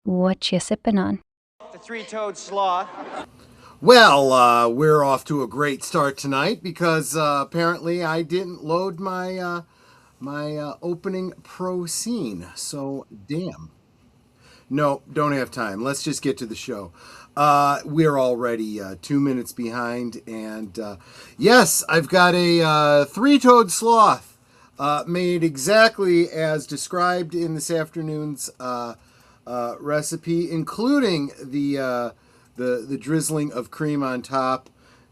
What you sipping on? The three-toed sloth. Well, we're off to a great start tonight because apparently I didn't load my opening pro scene. So damn. No, don't have time. Let's just get to the show. We're already 2 minutes behind, and yes, I've got a three-toed sloth made exactly as described in this afternoon's recipe, including the drizzling of cream on top.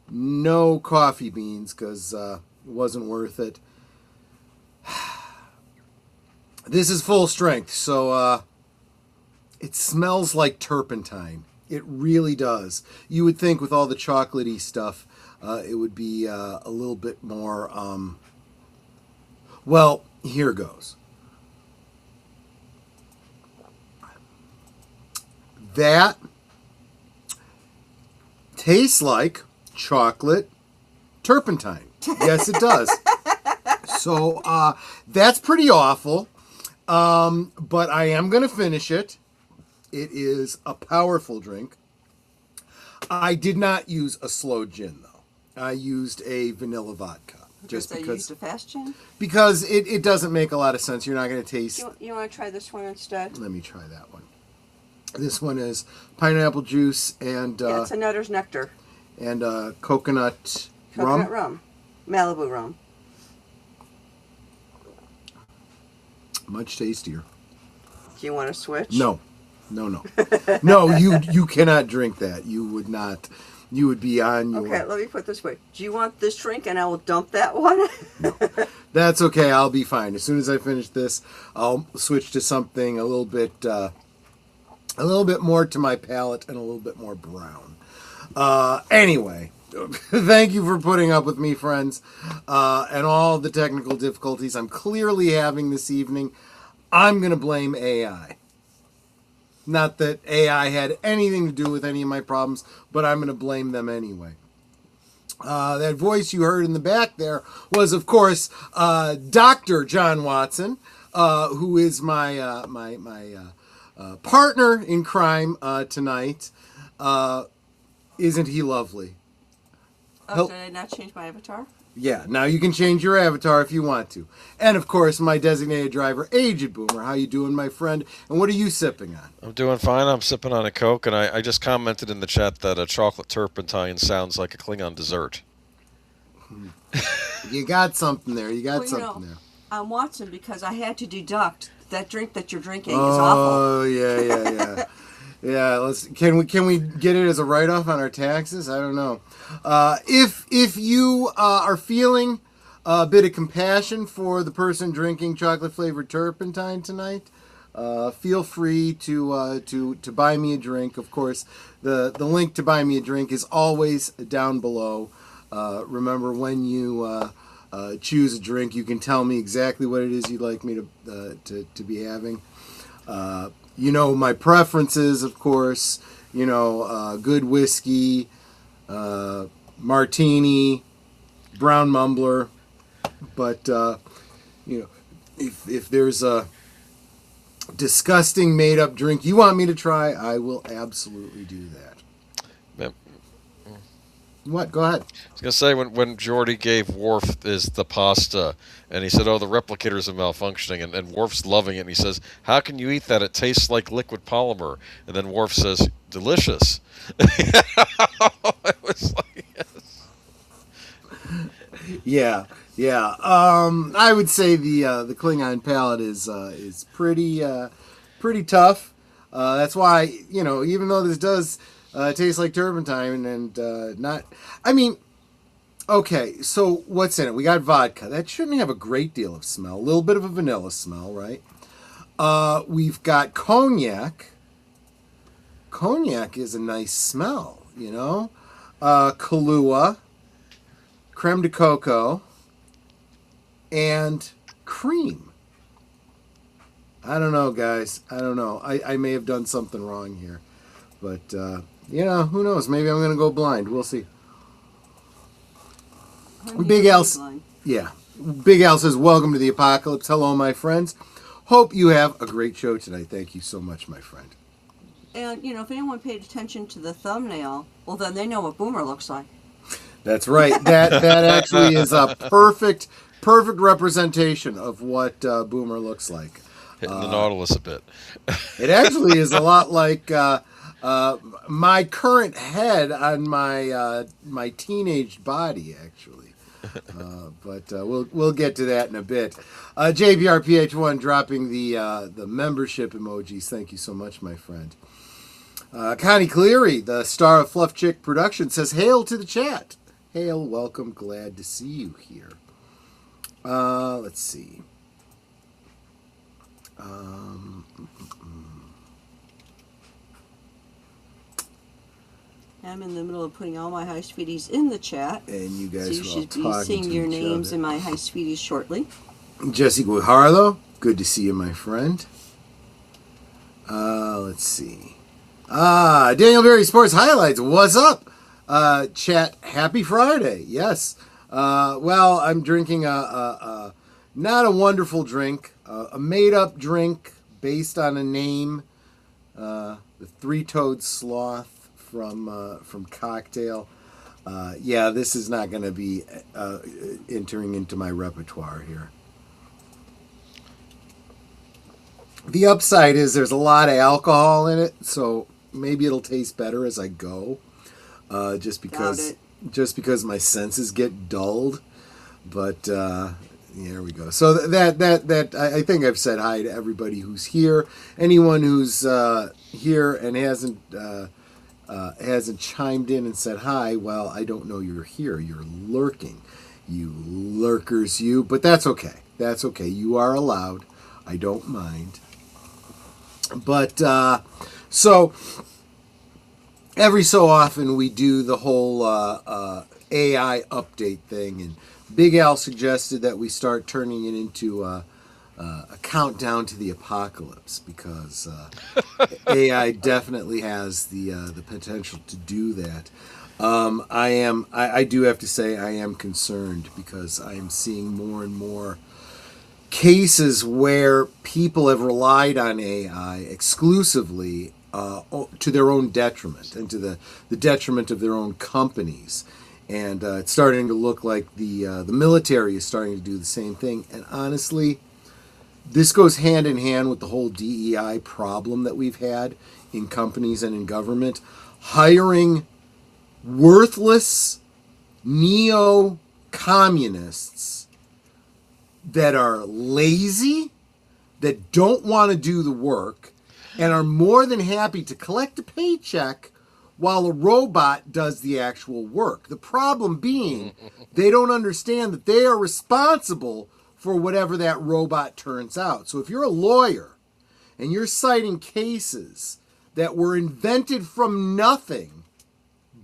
No coffee beans because it wasn't worth it. This is full strength, so it smells like turpentine. It really does. You would think with all the chocolatey stuff, it would be a little bit more. Well, here goes. That tastes like chocolate turpentine. Yes, it does. So that's pretty awful. But I am going to finish it. It is a powerful drink. I did not use a slow gin, though. I used a vanilla vodka. Just because you used a fast gin? Because it doesn't make a lot of sense. You're not going to taste... You want to try this one instead? Let me try that one. This one is pineapple juice and... yeah, it's a Nutter's Nectar. And coconut rum. Coconut rum. Malibu rum. Much tastier. Do you want to switch? No. No, you cannot drink that. You would not. You would be on your... Okay, let me put it this way. Do you want this drink and I will dump that one? No. That's okay. I'll be fine. As soon as I finish this, I'll switch to something a little bit more to my palate and a little bit more brown. Anyway, thank you for putting up with me, friends, and all the technical difficulties I'm clearly having this evening. I'm going to blame AI. Not that AI had anything to do with any of my problems, but I'm going to blame them anyway. That voice you heard in the back there was, of course, Dr. John Watson, who is my partner in crime tonight. Isn't he lovely? Oh, did I not change my avatar? Yeah, now you can change your avatar if you want to. And, of course, my designated driver, Aged Boomer. How you doing, my friend? And what are you sipping on? I'm doing fine. I'm sipping on a Coke, and I just commented in the chat that a chocolate turpentine sounds like a Klingon dessert. You got something there. There. I'm watching because I had to deduct that drink that you're drinking is awful. Oh, yeah. Yeah, can we get it as a write-off on our taxes? I don't know. If you are feeling a bit of compassion for the person drinking chocolate-flavored turpentine tonight, feel free to buy me a drink. Of course, the link to buy me a drink is always down below. Remember, when you choose a drink, you can tell me exactly what it is you'd like me to be having. You know my preferences, of course. Good whiskey, martini, brown mumbler. But if there's a disgusting made-up drink you want me to try, I will absolutely do that. What? Go ahead. I was going to say, when Geordi gave Worf the pasta, and he said, oh, the replicators are malfunctioning, and Worf's loving it, and he says, how can you eat that? It tastes like liquid polymer. And then Worf says, delicious. It was like, yes. Yeah. I would say the Klingon palate is pretty tough. That's why, even though this does taste like turpentine and not... I mean, okay, so what's in it? We got vodka. That shouldn't have a great deal of smell. A little bit of a vanilla smell, right? We've got cognac. Cognac is a nice smell, Kahlua, creme de coco, and cream. I don't know, guys. I don't know. I may have done something wrong here. But, who knows? Maybe I'm going to go blind. We'll see. Big Al, Big Al says, welcome to the apocalypse. Hello, my friends. Hope you have a great show tonight. Thank you so much, my friend. And, you know, if anyone paid attention to the thumbnail, well, then they know what Boomer looks like. That's right. That actually is a perfect representation of what Boomer looks like. Hitting the Nautilus a bit. It actually is a lot like my current head on my teenage body, actually. But we'll get to that in a bit. JBRPH1 dropping the membership emojis. Thank you so much, my friend. Connie Cleary, the star of Fluff Chick Productions, says, "Hail to the chat." Hail, welcome, glad to see you here. Let's see. I'm in the middle of putting all my Hi Sweeties in the chat. And you guys so you should be seeing your names in my Hi Sweeties shortly. Jesse Guijardo, good to see you, my friend. Let's see. Daniel Berry Sports Highlights, what's up? Chat, happy Friday. Yes. Well, I'm drinking not a wonderful drink, a made-up drink based on a name, the Three-Toed Sloth from Cocktail. Yeah, this is not going to be entering into my repertoire here. The upside is there's a lot of alcohol in it, so maybe it'll taste better as I go. Just because my senses get dulled. But here we go. So that I think I've said hi to everybody who's here. Anyone who's here and hasn't chimed in and said hi, well, I don't know you're here. You're lurking. You lurkers, you. But that's okay. That's okay. You are allowed. I don't mind. But so every so often we do the whole AI update thing, and Big Al suggested that we start turning it into a countdown to the apocalypse, because AI definitely has the potential to do that. I do have to say I am concerned, because I am seeing more and more cases where people have relied on AI exclusively to their own detriment, and to the detriment of their own companies. And it's starting to look like the military is starting to do the same thing. And honestly, this goes hand in hand with the whole DEI problem that we've had in companies and in government. Hiring worthless neo-communists that are lazy, that don't want to do the work, and are more than happy to collect a paycheck while a robot does the actual work. The problem being, they don't understand that they are responsible for whatever that robot turns out. So if you're a lawyer and you're citing cases that were invented from nothing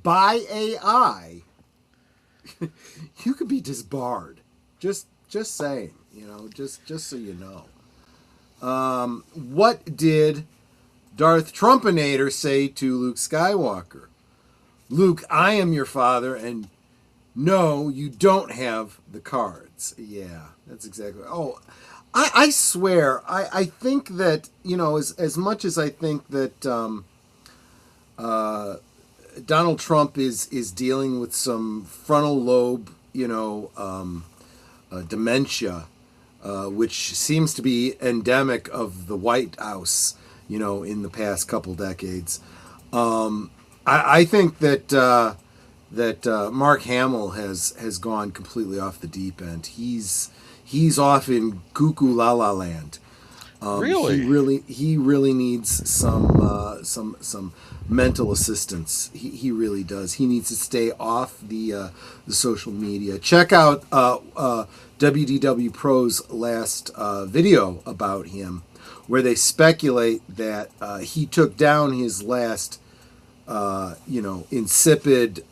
by AI, you could be disbarred. Just saying, just so you know. What did Darth Trumpinator say to Luke Skywalker? Luke, I am your father, and no, you don't have the cards. Yeah, that's exactly. Oh, I swear, I think that, as much as I think that Donald Trump is dealing with some frontal lobe, dementia, which seems to be endemic of the White House, in the past couple decades. I think that Mark Hamill has gone completely off the deep end. He's off in cuckoo la la land. Really? He really needs some mental assistance. He really does. He needs to stay off the social media. Check out WDW Pro's last video about him, where they speculate that he took down his last, insipid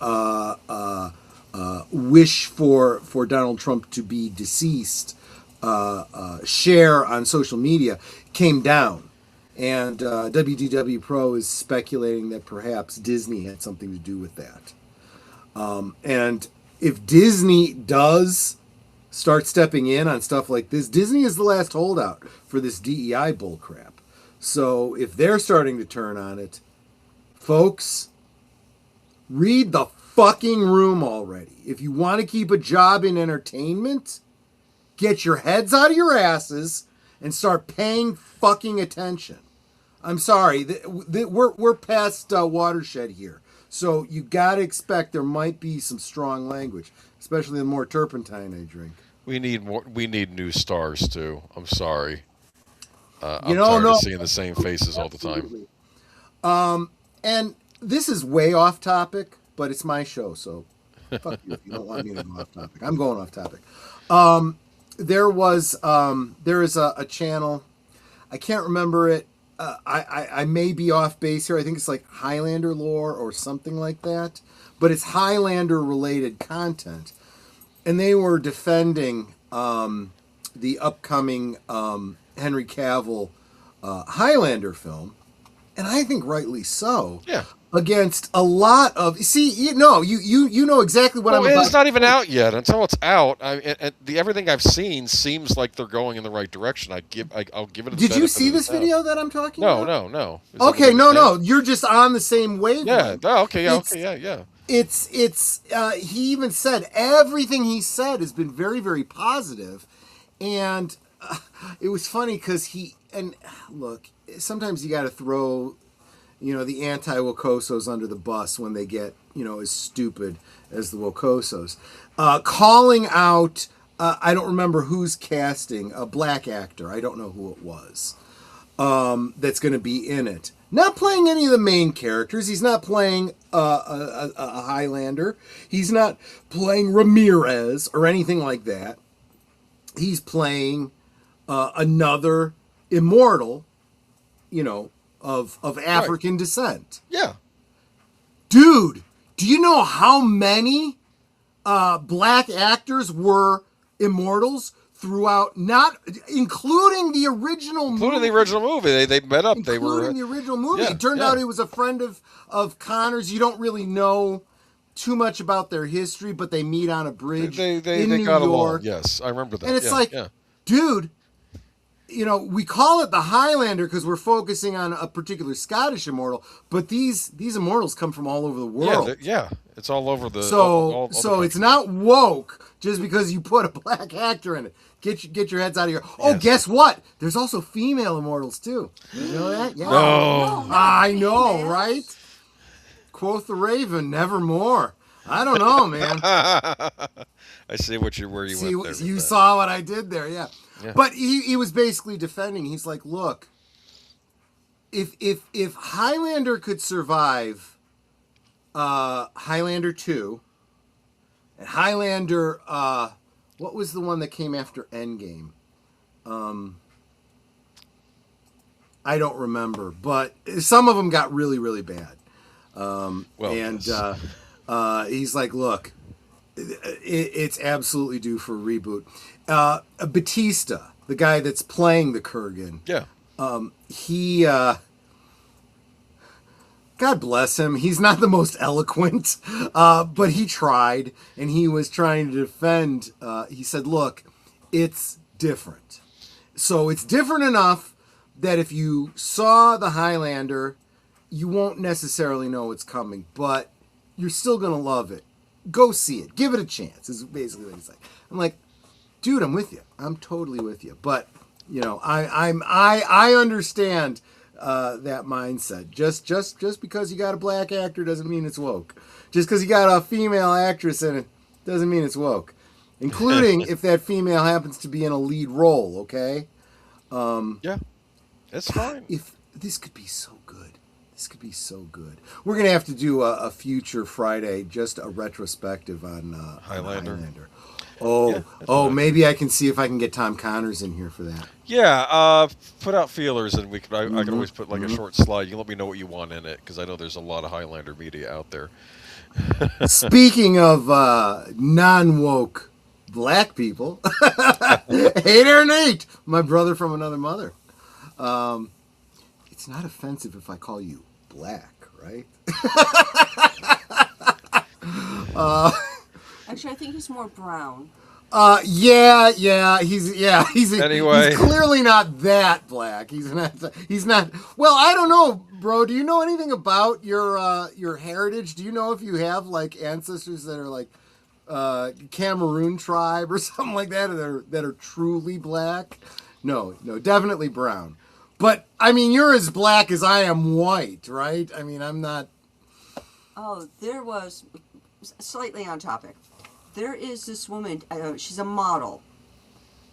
wish for Donald Trump to be deceased share on social media, came down. And WDW Pro is speculating that perhaps Disney had something to do with that. And if Disney does start stepping in on stuff like this, Disney is the last holdout for this DEI bullcrap. So if they're starting to turn on it, folks, read the fucking room already. If you want to keep a job in entertainment, get your heads out of your asses and start paying fucking attention. I'm sorry, we're past watershed here. So you got to expect there might be some strong language, especially the more turpentine I drink. We need more. We need new stars too. I'm sorry. You I'm know, tired no, of seeing the same faces all the time. absolutely. And this is way off topic, but it's my show, so fuck you if you don't want me to go off topic. I'm going off topic. There is a channel. I can't remember it. I may be off base here. I think it's like Highlander lore or something like that. But it's Highlander related content. And they were defending the upcoming Henry Cavill Highlander film. And I think rightly so. Yeah. Against a lot of you know exactly what I'm about. It's not even out yet. Until it's out, everything I've seen seems like they're going in the right direction. I'll give it. Did you see this video that I'm talking about? No. Okay, no. You're just on the same wavelength. Yeah. Oh, okay. Yeah. It's he even said everything he said has been very, very positive, and it was funny because look, sometimes you got to throw, the anti-Wokosos under the bus when they get, as stupid as the Wokosos. Calling out, I don't remember who's casting, a black actor. I don't know who it was. That's going to be in it. Not playing any of the main characters. He's not playing a Highlander. He's not playing Ramirez or anything like that. He's playing another immortal, of African descent. Yeah. Dude, do you know how many black actors were immortals throughout, not including the original movie? Including the original movie. They met up. Including the original movie. It turned out he was a friend of Connor's. You don't really know too much about their history, but they meet on a bridge in New got York. along. Yes, I remember that. And it's dude, we call it the Highlander because we're focusing on a particular Scottish immortal, but these immortals come from all over the world. Yeah, it's all over the. So it's not woke just because you put a black actor in it. Get your heads out of here. Oh, yes. Guess what? There's also female immortals too. You know that? Yeah. No. I know, right? Quoth the Raven, nevermore. I don't know, man. I see where you went there. You saw what I did there, yeah. But he was basically defending. He's like, look, if Highlander could survive Highlander 2 and Highlander, what was the one that came after Endgame? I don't remember, but some of them got really, really bad. He's like, look, it's absolutely due for a reboot. Batista, the guy that's playing the Kurgan. Yeah. He, God bless him. He's not the most eloquent, but he tried, and he was trying to defend. He said, look, it's different. So it's different enough that if you saw the Highlander, you won't necessarily know it's coming, but you're still going to love it. Go see it. Give it a chance, is basically what he's like. I'm like, dude, I'm with you. I'm totally with you. But, I understand that mindset. Just because you got a black actor doesn't mean it's woke. Just because you got a female actress in it doesn't mean it's woke. Including if that female happens to be in a lead role, okay? Yeah. It's fine. If this could be so good. This could be so good. We're going to have to do a future Friday, just a retrospective on Highlander. Maybe I can see if I can get Tom Connors in here for that. Yeah, put out feelers, and I can always put a short slide. You can let me know what you want in it, because I know there's a lot of Highlander media out there. Speaking of non-woke black people, hey there, Nate, my brother from another mother. It's not offensive if I call you black, right? Actually, I think he's more brown. He's Anyway. clearly not that black. He's not. Well, I don't know, bro. Do you know anything about your heritage? Do you know if you have like ancestors that are like Cameroon tribe or something like that that are truly black? No, definitely brown. But I mean, you're as black as I am white, right? I mean, I'm not. Oh, there was slightly on topic. There is this woman. She's a model.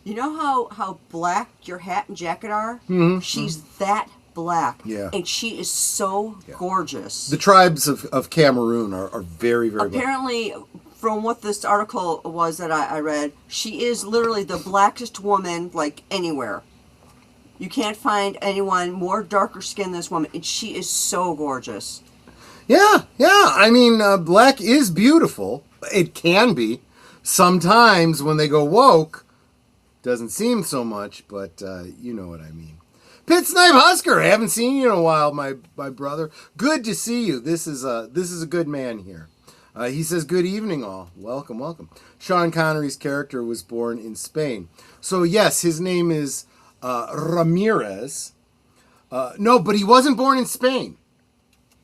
You know how black your hat and jacket are? Mm-hmm. She's that black. Yeah. And she is so gorgeous. The tribes of Cameroon are very, very black. Apparently, from what this article was that I read, she is literally the blackest woman like anywhere. You can't find anyone more darker skinned than this woman, and she is so gorgeous. Yeah. I mean, black is beautiful. It can be. Sometimes when they go woke, doesn't seem so much, but you know what I mean. Pit Snipe Husker, I haven't seen you in a while, my brother. Good to see you. This is a good man here. He says, good evening all. Welcome. Sean Connery's character was born in Spain. So yes, his name is Ramirez. No, but he wasn't born in Spain.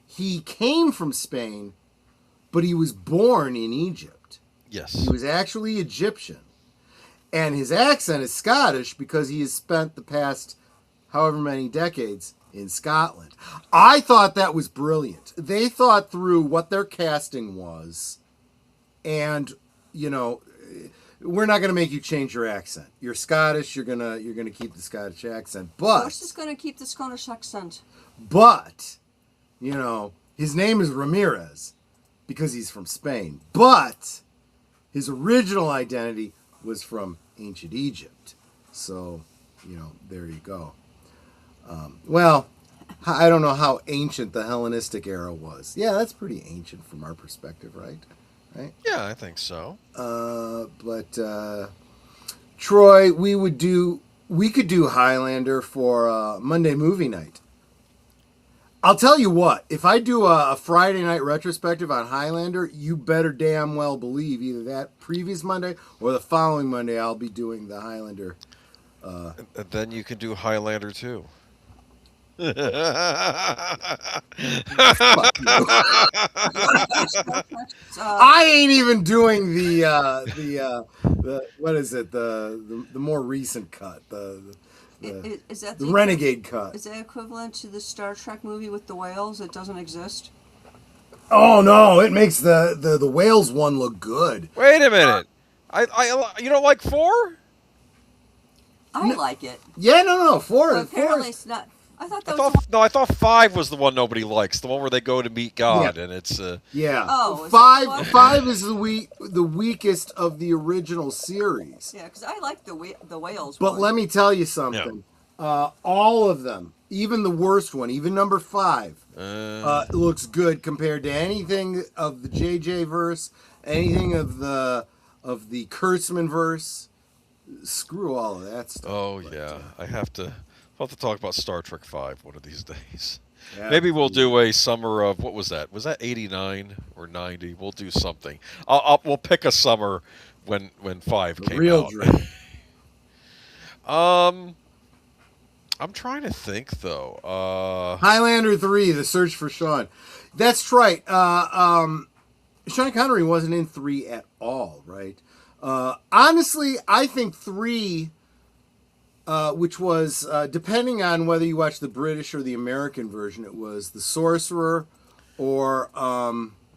He came from Spain, but he was born in Egypt. Yes. He was actually Egyptian. And his accent is Scottish because he has spent the past however many decades in Scotland. I thought that was brilliant. They thought through what their casting was, and we're not going to make you change your accent. You're Scottish. You're gonna keep the Scottish accent. But Of course, it's going to keep the Scottish accent. But his name is Ramirez because he's from Spain. But his original identity was from ancient Egypt. So, there you go. Well, I don't know how ancient the Hellenistic era was. Yeah, that's pretty ancient from our perspective, right? Right? Yeah, I think so. But Troy, we could do Highlander for Monday movie night. I'll tell you what, if I do a Friday night retrospective on Highlander, you better damn well believe either that previous Monday or the following Monday I'll be doing the Highlander. And then you can do Highlander too. Fuck you. I ain't even doing the what is it, the more recent cut, Is that the Renegade cut. Is that equivalent to the Star Trek movie with the whales that doesn't exist? Oh no, it makes the whales one look good. Wait a minute. You don't like 4? I like it. Yeah, no, four. But apparently four. it's not. I thought I thought 5 was the one nobody likes, the one where they go to meet God, Yeah. and it's Yeah. Oh, is that five. the one? Five is the weakest of the original series. Yeah, because I like the whales. But one. let me tell you something. All of them, even the worst one, even number 5, looks good compared to anything of the JJ verse, anything of the Kurtzman verse. Screw all of that stuff. oh yeah. I'll have to talk about Star Trek 5 one of these days. Yeah. Maybe we'll do a summer of, what was that? Was that 89 or 90? We'll do something. We'll pick a summer when 5 came Real out. dream. I'm trying to think though. Highlander 3, The Search for Sean. That's right. Sean Connery wasn't in 3 at all, right? Honestly, I think 3, which was, depending on whether you watch the British or the American version, it was The Sorcerer or,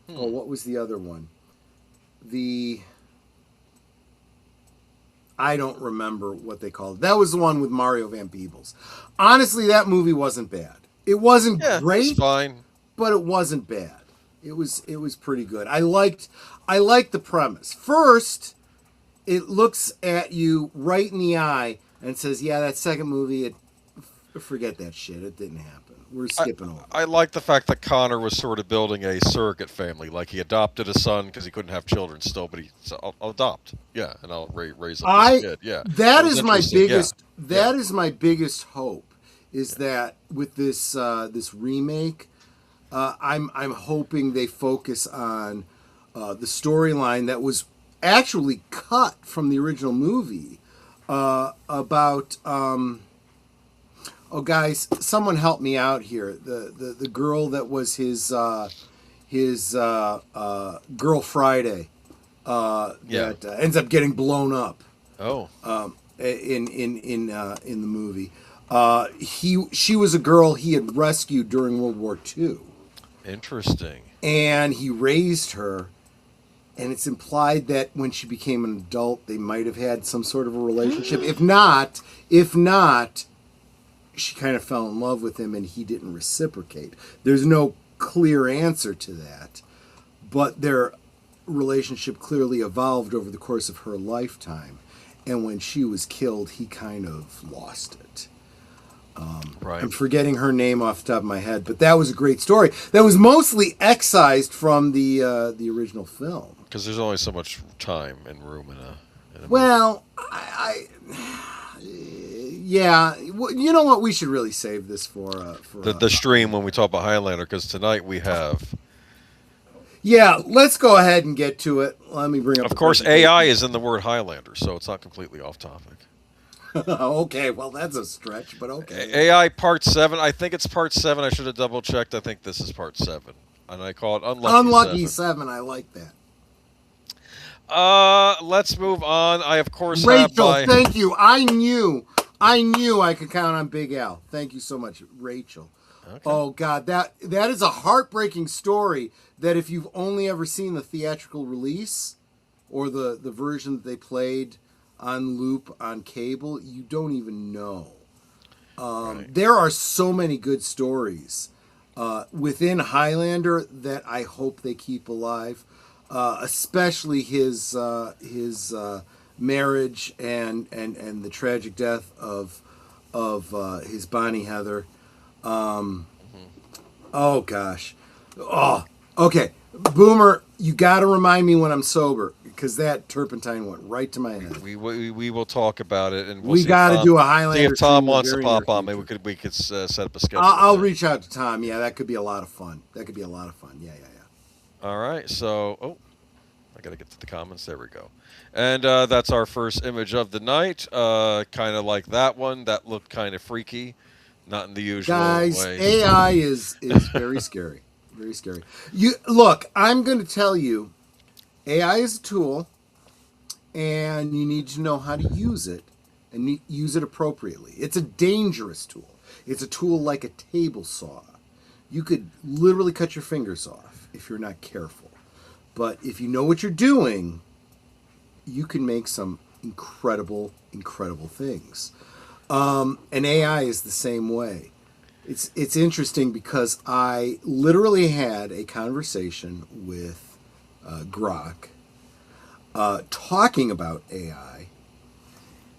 what was the other one? I don't remember what they called it. That was the one with Mario Van Peebles. Honestly, that movie wasn't bad. It wasn't great, It's fine. but it wasn't bad. It was pretty good. I liked the premise. First, it looks at you right in the eye and says, "Yeah, that second movie, forget that shit. It didn't happen. We're skipping over." I like the fact that Connor was sort of building a surrogate family. Like he adopted a son because he couldn't have children still, but I'll adopt. Yeah, and I'll raise up this kid. Yeah, that was is my interesting. biggest. Yeah. That is my biggest hope. Is that with this this remake, I'm hoping they focus on the storyline that was actually cut from the original movie about. Oh, guys, someone help me out here. The girl that was his Girl Friday that ends up getting blown up. Oh. In the movie, she was a girl he had rescued during World War II. Interesting. And he raised her, and it's implied that when she became an adult, they might have had some sort of a relationship. If not, she kind of fell in love with him and he didn't reciprocate. There's no clear answer to that, but their relationship clearly evolved over the course of her lifetime. And when she was killed, he kind of lost it. Right. I'm forgetting her name off the top of my head, but that was a great story. That was mostly excised from the original film. Because there's only so much time and room in a well, yeah. You know what? We should really save this for the stream when we talk about Highlander, because tonight we have. Yeah, let's go ahead and get to it. Let me bring up. Of course, AI is in the word Highlander, so it's not completely off topic. Okay, well, that's a stretch, but okay. AI Part 7. I think it's Part 7. I should have double checked. I think this is Part 7, and I call it Unlucky 7. I like that. Let's move on. I of course Rachel, have thank you. I knew I could count on Big Al. Thank you so much, Rachel. Okay. Oh God, that is a heartbreaking story. That if you've only ever seen the theatrical release or the version that they played on loop on cable, you don't even know. Right. There are so many good stories within Highlander that I hope they keep alive, especially his marriage and the tragic death of his Bonnie Heather. Oh gosh. Oh, okay. Boomer, you got to remind me when I'm sober, because that turpentine went right to my head. We will talk about it, and we got to do a Highlander. See if Tom wants to pop on. Maybe we could set up a schedule. I'll reach out to Tom. Yeah, that could be a lot of fun. Yeah. All right. So, I got to get to the comments. There we go. And that's our first image of the night. Kind of like that one. That looked kind of freaky. Not in the usual way. Guys, way. AI is very scary. Very scary. Look, I'm going to tell you, AI is a tool, and you need to know how to use it and use it appropriately. It's a dangerous tool. It's a tool like a table saw. You could literally cut your fingers off if you're not careful. But if you know what you're doing, you can make some incredible, incredible things. And AI is the same way. It's interesting because I literally had a conversation with Grok talking about AI,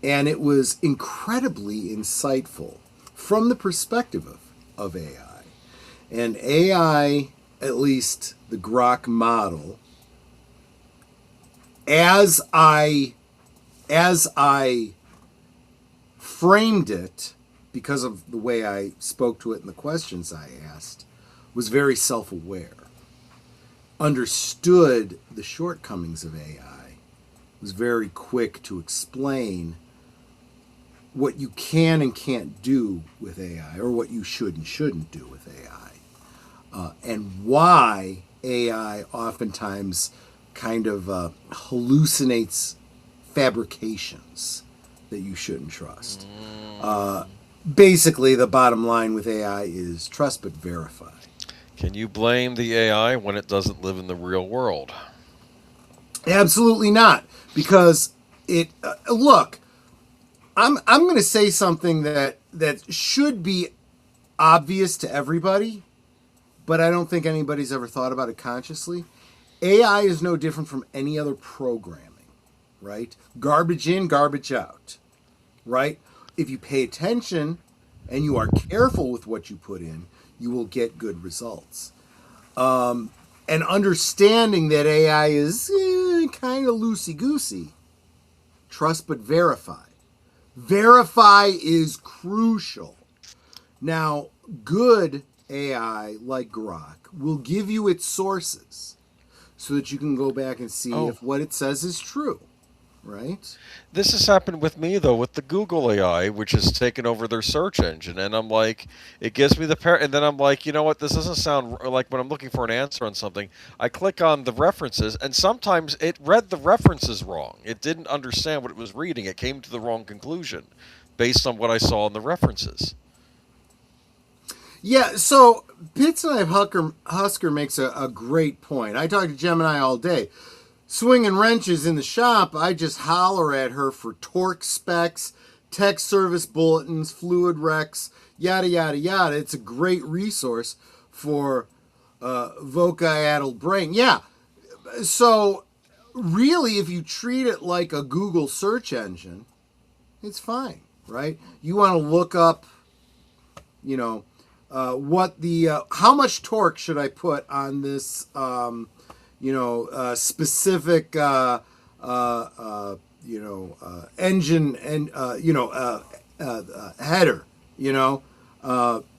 and it was incredibly insightful from the perspective of AI. And AI, at least the Grok model, as I framed it, because of the way I spoke to it and the questions I asked, was very self-aware, understood the shortcomings of AI, was very quick to explain what you can and can't do with AI, or what you should and shouldn't do with AI, and why AI oftentimes kind of hallucinates fabrications that you shouldn't trust. Basically, the bottom line with AI is trust but verify. Can you blame the AI when it doesn't live in the real world? Absolutely not, because it. Look, I'm going to say something that should be obvious to everybody, but I don't think anybody's ever thought about it consciously. AI is no different from any other programming, right? Garbage in, garbage out, right? If you pay attention and you are careful with what you put in, you will get good results. And understanding that AI is kind of loosey-goosey, trust but verify. Verify is crucial. Now, good AI like Grok will give you its sources so that you can go back and see Oh. if what it says is true, right? This has happened with me though, with the Google AI, which has taken over their search engine, and I'm like, it gives me and then I'm like, you know what? This doesn't sound like when I'm looking for an answer on something. I click on the references, and sometimes it read the references wrong. It didn't understand what it was reading. It came to the wrong conclusion, based on what I saw in the references. Yeah, so Pitts Knife Husker makes a great point. I talk to Gemini all day. Swinging wrenches in the shop, I just holler at her for torque specs, tech service bulletins, fluid recs, yada, yada, yada. It's a great resource for voca-addled brain. Yeah, so really, if you treat it like a Google search engine, it's fine, right? You want to look up, you know, what the how much torque should I put on this specific engine and header,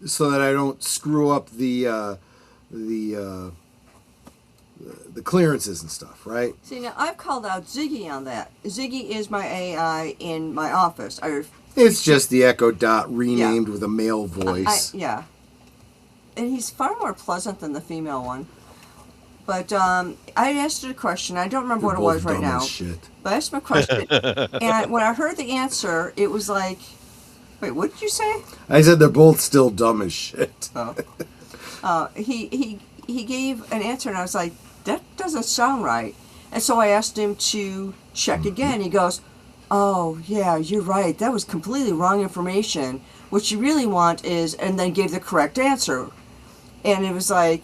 so that I don't screw up the clearances and stuff, right? See, now I've called out Ziggy on that. Ziggy is my AI in my office. It's just the Echo Dot renamed with a male voice. Yeah. And he's far more pleasant than the female one. But I asked it a question. I don't remember what it was right now. Shit. But I asked him a question. And when I heard the answer, it was like, wait, what did you say? I said they're both still dumb as shit. Oh. He gave an answer, and I was like, that doesn't sound right. And so I asked him to check again. He goes, oh, yeah, you're right. That was completely wrong information. What you really want is, and then gave the correct answer. And it was like,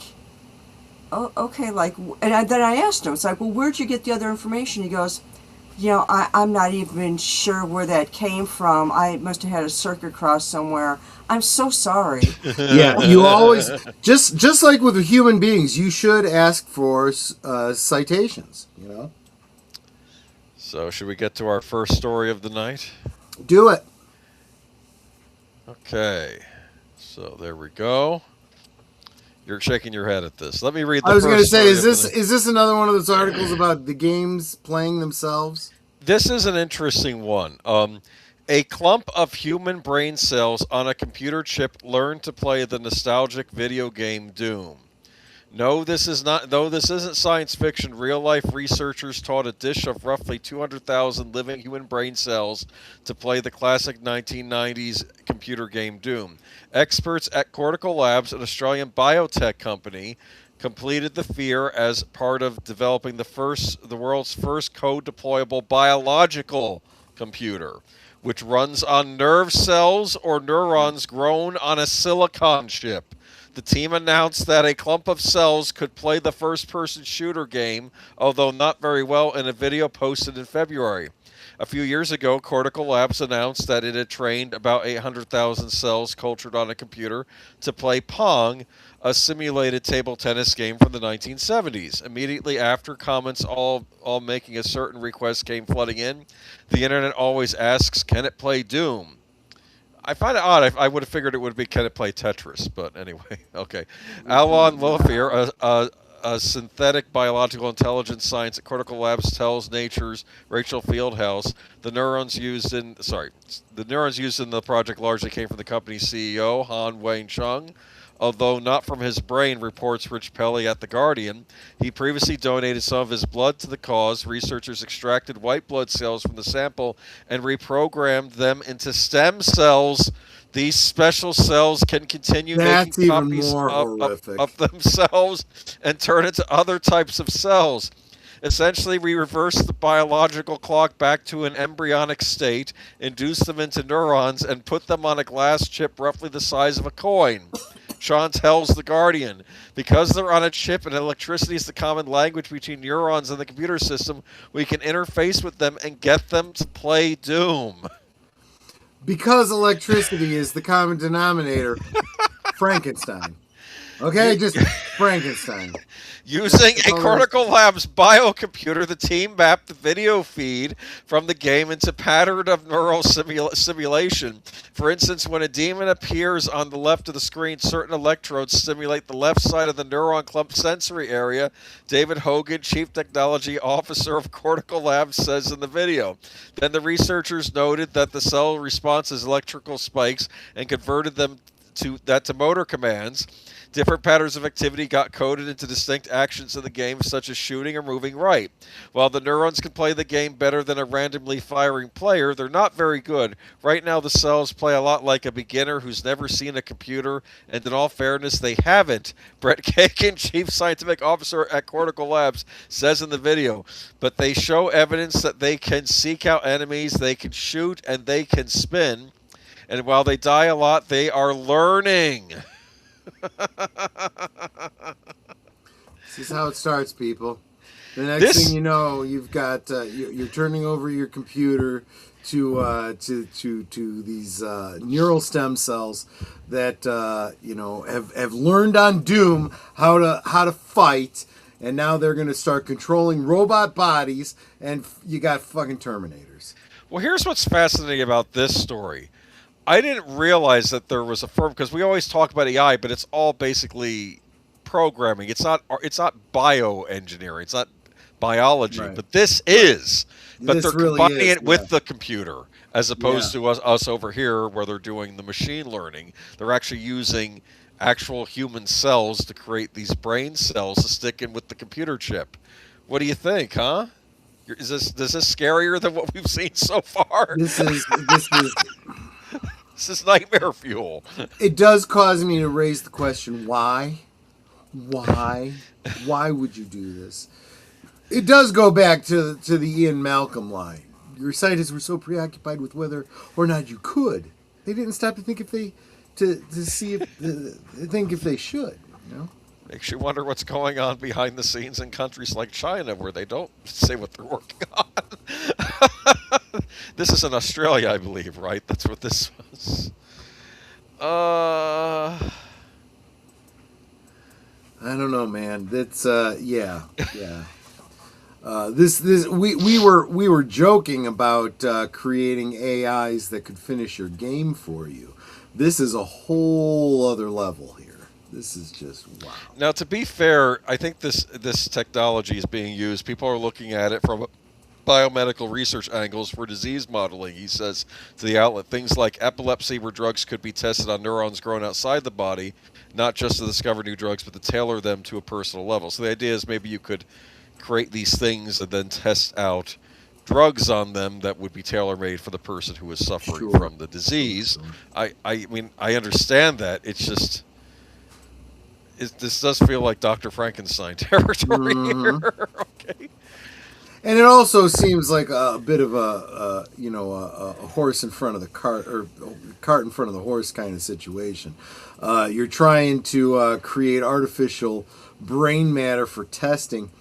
oh, okay, then I asked him, it's like, well, where'd you get the other information? He goes, I'm not even sure where that came from. I must have had a circuit cross somewhere. I'm so sorry. Yeah, you always, just like with human beings, you should ask for citations, So, should we get to our first story of the night? Do it. Okay, so there we go. You're shaking your head at this. Let me read the I was going to first say, story is this another one of those articles about the games playing themselves? This is an interesting one. A clump of human brain cells on a computer chip learned to play the nostalgic video game Doom. No, this isn't science fiction. Real-life researchers taught a dish of roughly 200,000 living human brain cells to play the classic 1990s computer game Doom. Experts at Cortical Labs, an Australian biotech company, completed the feat as part of developing the world's first code-deployable biological computer, which runs on nerve cells or neurons grown on a silicon chip. The team announced that a clump of cells could play the first-person shooter game, although not very well, in a video posted in February. A few years ago, Cortical Labs announced that it had trained about 800,000 cells cultured on a computer to play Pong, a simulated table tennis game from the 1970s. Immediately after, comments all making a certain request came flooding in. The internet always asks, can it play Doom? I find it odd. I would have figured it would be, can it play Tetris? But anyway, okay. Alon Lofier, a synthetic biological intelligence science at Cortical Labs, tells Nature's Rachel Fieldhouse the neurons used in the project largely came from the company's CEO, Han Wei-chung. Although not from his brain, reports Rich Pelly at The Guardian. He previously donated some of his blood to the cause. Researchers extracted white blood cells from the sample and reprogrammed them into stem cells. These special cells can continue making copies of themselves and turn into other types of cells. Essentially, we reverse the biological clock back to an embryonic state, induce them into neurons, and put them on a glass chip roughly the size of a coin. Sean tells The Guardian, because they're on a chip and electricity is the common language between neurons and the computer system, we can interface with them and get them to play Doom. Because electricity is the common denominator, Frankenstein. Okay, just Frankenstein. Using That's a all there is. Cortical Labs biocomputer, the team mapped the video feed from the game into pattern of neural simulation. For instance, when a demon appears on the left of the screen, certain electrodes stimulate the left side of the neuron clump sensory area. David Hogan, Chief Technology Officer of Cortical Labs, says in the video. Then the researchers noted that the cell responses electrical spikes and converted them to motor commands. Different patterns of activity got coded into distinct actions in the game, such as shooting or moving right. While the neurons can play the game better than a randomly firing player, they're not very good. Right now, the cells play a lot like a beginner who's never seen a computer, and in all fairness, they haven't. Brett Kagan, Chief Scientific Officer at Cortical Labs, says in the video. But they show evidence that they can seek out enemies, they can shoot, and they can spin. And while they die a lot, they are learning. This is how it starts, people. The next thing you know, you've got you're turning over your computer to these neural stem cells that have learned on Doom how to fight, and now they're going to start controlling robot bodies, and you got fucking Terminators. Well, here's what's fascinating about this story. I didn't realize that there was a firm, because we always talk about AI, but it's all basically programming. It's not bioengineering. It's not biology. Right. But this is. But This they're really combining is, it with the computer, as opposed Yeah. to us over here where they're doing the machine learning. They're actually using actual human cells to create these brain cells to stick in with the computer chip. What do you think, huh? Is this scarier than what we've seen so far? This is This is nightmare fuel. It does cause me to raise the question, why? Why would you do this? It does go back to the Ian Malcolm line. Your scientists were so preoccupied with whether or not you could, they didn't stop to think if they think if they should. You know, Makes you wonder what's going on behind the scenes in countries like China, where they don't say what they're working on. This is in Australia, I believe, right? That's what this was. I don't know, man. That's yeah. This we were joking about creating AIs that could finish your game for you. This is a whole other level here. This is just wow. Now, to be fair, I think this technology is being used. People are looking at it from biomedical research angles for disease modeling. He says to the outlet, things like epilepsy, where drugs could be tested on neurons grown outside the body, not just to discover new drugs, but to tailor them to a personal level. So the idea is maybe you could create these things and then test out drugs on them that would be tailor-made for the person who is suffering from the disease. I mean, I understand that. It's just, this does feel like Dr. Frankenstein territory here. Okay. And it also seems like a bit of a horse in front of the cart, or cart in front of the horse kind of situation. You're trying to create artificial brain matter for testing.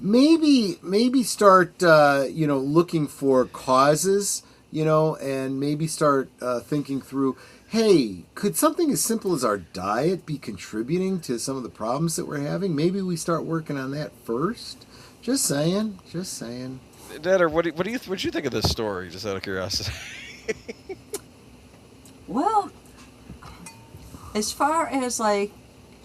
Maybe start looking for causes, and maybe start thinking through, hey, could something as simple as our diet be contributing to some of the problems that we're having? Maybe we start working on that first. Just saying. Dad, what do you think of this story? Just out of curiosity. Well, as far as like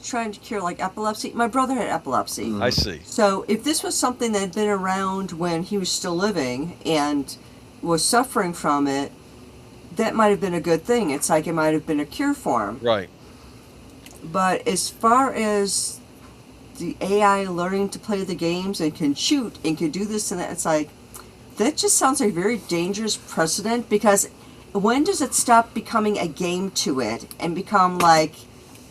trying to cure like epilepsy, my brother had epilepsy. I see. So if this was something that had been around when he was still living and was suffering from it, that might have been a good thing. It's like it might have been a cure for him. Right. But as far as the AI learning to play the games and can shoot and can do this and that, it's like, that just sounds like a very dangerous precedent, because when does it stop becoming a game to it and become like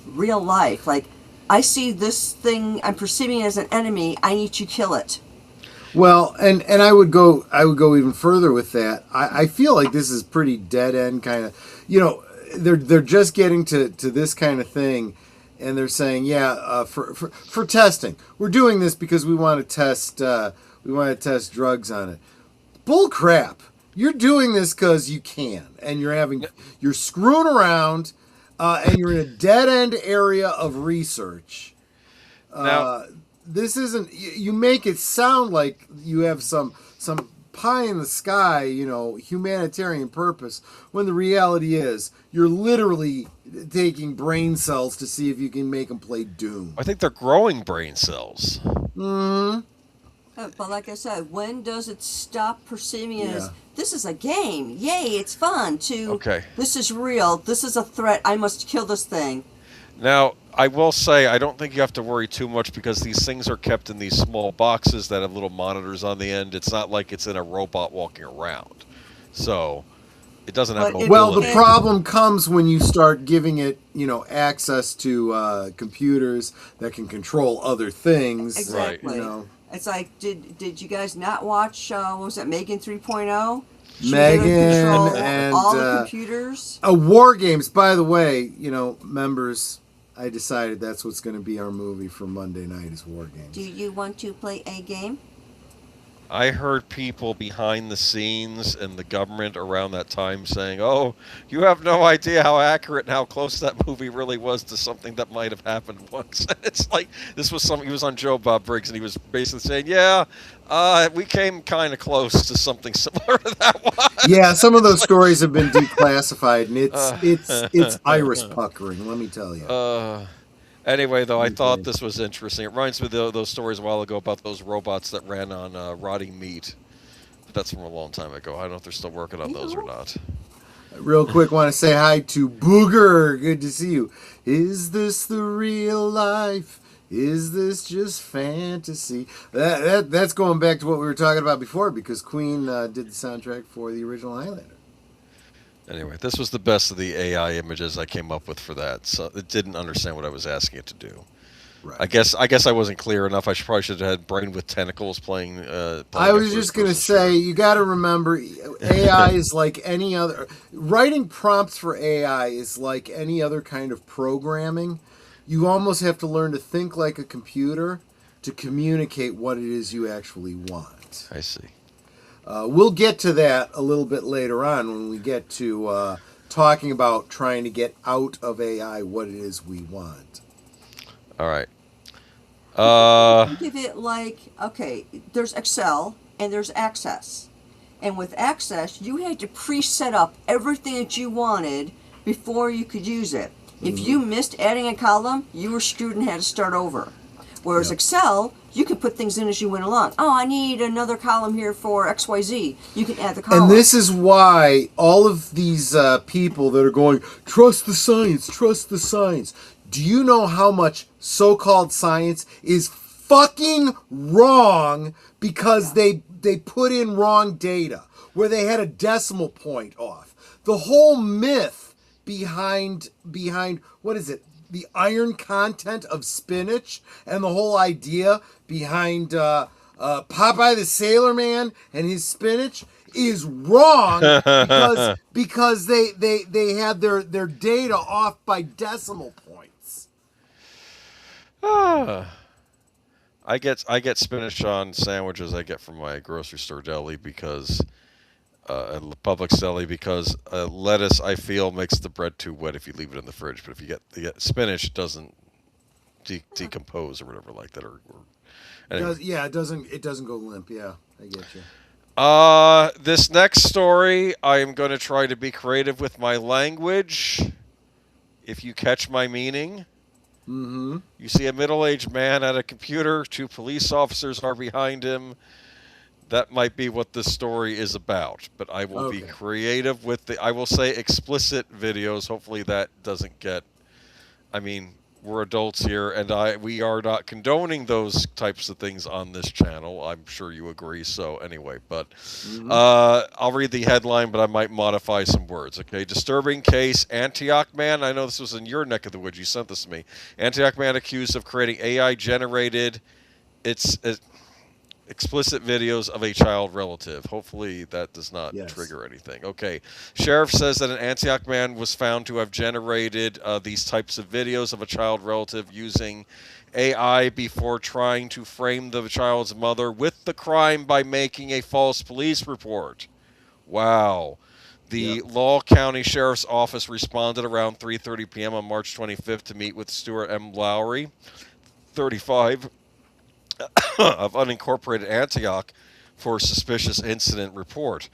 real life? Like, I see this thing, I'm perceiving it as an enemy, I need to kill it. Well, and I would go even further with that. I feel like this is pretty dead end kind of, they're just getting to this kind of thing, and they're saying, for testing, we're doing this because we want to test drugs on it. Bull crap! You're doing this because you can, and you're screwing around. and you're in a dead-end area of research. Now, This isn't. You make it sound like you have some pie in the sky, humanitarian purpose, when the reality is you're literally taking brain cells to see if you can make them play Doom. I think they're growing brain cells. But like I said, when does it stop perceiving it as Yeah. this is a game? Yay, it's fun. To Okay. this is real. This is a threat. I must kill this thing. Now, I will say, I don't think you have to worry too much because these things are kept in these small boxes that have little monitors on the end. It's not like it's in a robot walking around. So, it doesn't have But mobility. if Well, the Okay. problem comes when you start giving it, access to computers that can control other things. Exactly. You know. It's like, did you guys not watch? What was it, Megan 3.0? She was able to Megan control and all the computers. War Games. By the way, members, I decided that's what's going to be our movie for Monday night is War Games. Do you want to play a game? I heard people behind the scenes and the government around that time saying, "Oh, you have no idea how accurate and how close that movie really was to something that might have happened once." It's like this was something. He was on Joe Bob Briggs, and he was basically saying, "Yeah, we came kind of close to something similar to that one." Yeah, some of those stories have been declassified, and it's iris puckering. Let me tell you. Anyway, though, I thought this was interesting. It reminds me of those stories a while ago about those robots that ran on rotting meat. But that's from a long time ago. I don't know if they're still working on those or not. Real quick, want to say hi to Booger. Good to see you. Is this the real life? Is this just fantasy? That's going back to what we were talking about before because Queen did the soundtrack for the original Highlander. Anyway, this was the best of the AI images I came up with for that. So it didn't understand what I was asking it to do. Right. I guess I wasn't clear enough. I probably should have had Brain with Tentacles playing. I was just going to say, you got to remember, AI is like any other. Writing prompts for AI is like any other kind of programming. You almost have to learn to think like a computer to communicate what it is you actually want. I see. We'll get to that a little bit later on when we get to talking about trying to get out of AI what it is we want. All right. Give it like, okay, there's Excel and there's Access. And with Access, you had to pre-set up everything that you wanted before you could use it. If you missed adding a column, you were screwed and had to start over. Whereas Yep. Excel, you can put things in as you went along. Oh, I need another column here for XYZ. You can add the column. And this is why all of these people that are going, trust the science, trust the science. Do you know how much so-called science is fucking wrong because they put in wrong data where they had a decimal point off? The whole myth behind what is it? The iron content of spinach and the whole idea behind Popeye the Sailor Man and his spinach is wrong because they had their data off by decimal points. I get spinach on sandwiches I get from my grocery store deli because Publix deli because lettuce I feel makes the bread too wet if you leave it in the fridge. But if you get spinach, it doesn't decompose or whatever like that. Or anyway. It doesn't go limp. Yeah, I get you. This next story, I am going to try to be creative with my language. If you catch my meaning. Mm-hmm. You see a middle-aged man at a computer. 2 police officers are behind him. That might be what this story is about. But I will be creative with I will say explicit videos. Hopefully that doesn't get... I mean, we're adults here, and we are not condoning those types of things on this channel. I'm sure you agree. So anyway, but I'll read the headline, but I might modify some words. Okay, disturbing case. Antioch man. I know this was in your neck of the woods. You sent this to me. Antioch man accused of creating AI-generated. Explicit videos of a child relative. Hopefully that does not trigger anything. Okay. Sheriff says that an Antioch man was found to have generated these types of videos of a child relative using AI before trying to frame the child's mother with the crime by making a false police report. Wow. The Law County Sheriff's Office responded around 3:30 p.m. on March 25th to meet with Stuart M. Lowry, 35, of unincorporated Antioch, for a suspicious incident report.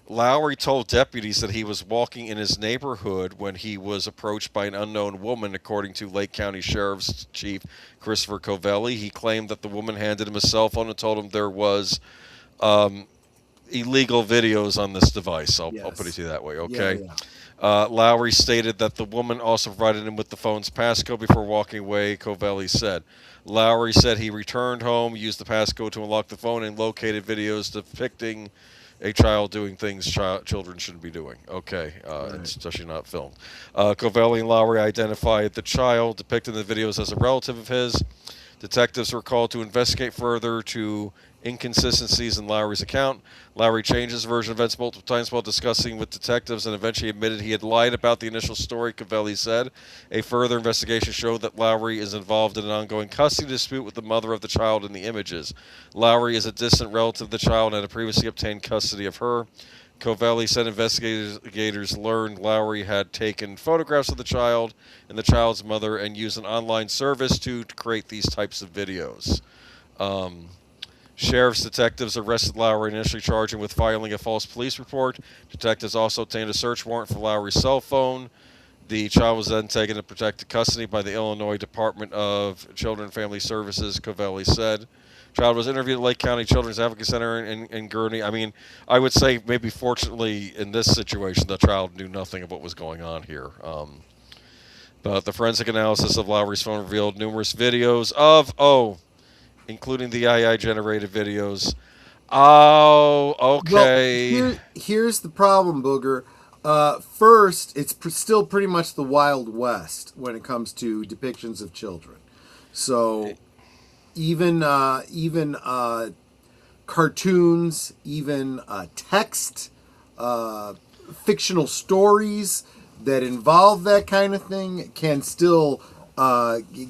Lowry told deputies that he was walking in his neighborhood when he was approached by an unknown woman, according to Lake County Sheriff's Chief Christopher Covelli. He claimed that the woman handed him a cell phone and told him there was illegal videos on this device. I'll put it to you that way, okay? Lowry stated that the woman also provided him with the phone's passcode before walking away, Covelli said. Lowry said he returned home, used the passcode to unlock the phone, and located videos depicting a child doing things children shouldn't be doing. Okay, especially not filmed. Covelli and Lowry identified the child depicted in the videos as a relative of his. Detectives were called to investigate further to inconsistencies in Lowry's account. Lowry changed his version of events multiple times while discussing with detectives and eventually admitted he had lied about the initial story, Covelli said. A further investigation showed that Lowry is involved in an ongoing custody dispute with the mother of the child in the images. Lowry is a distant relative of the child and had previously obtained custody of her. Covelli said investigators learned Lowry had taken photographs of the child and the child's mother and used an online service to create these types of videos. Sheriff's detectives arrested Lowry, initially charged him with filing a false police report. Detectives also obtained a search warrant for Lowry's cell phone. The child was then taken into protective custody by the Illinois Department of Children and Family Services, Covelli said. Child was interviewed at Lake County Children's Advocacy Center in Gurnee. I mean, I would say maybe fortunately in this situation, the child knew nothing of what was going on here. But the forensic analysis of Lowry's phone revealed numerous videos of, including the AI-generated videos. Oh, okay. Well, here's the problem, Booger. First, it's still pretty much the Wild West when it comes to depictions of children. So even cartoons, even text, fictional stories that involve that kind of thing can still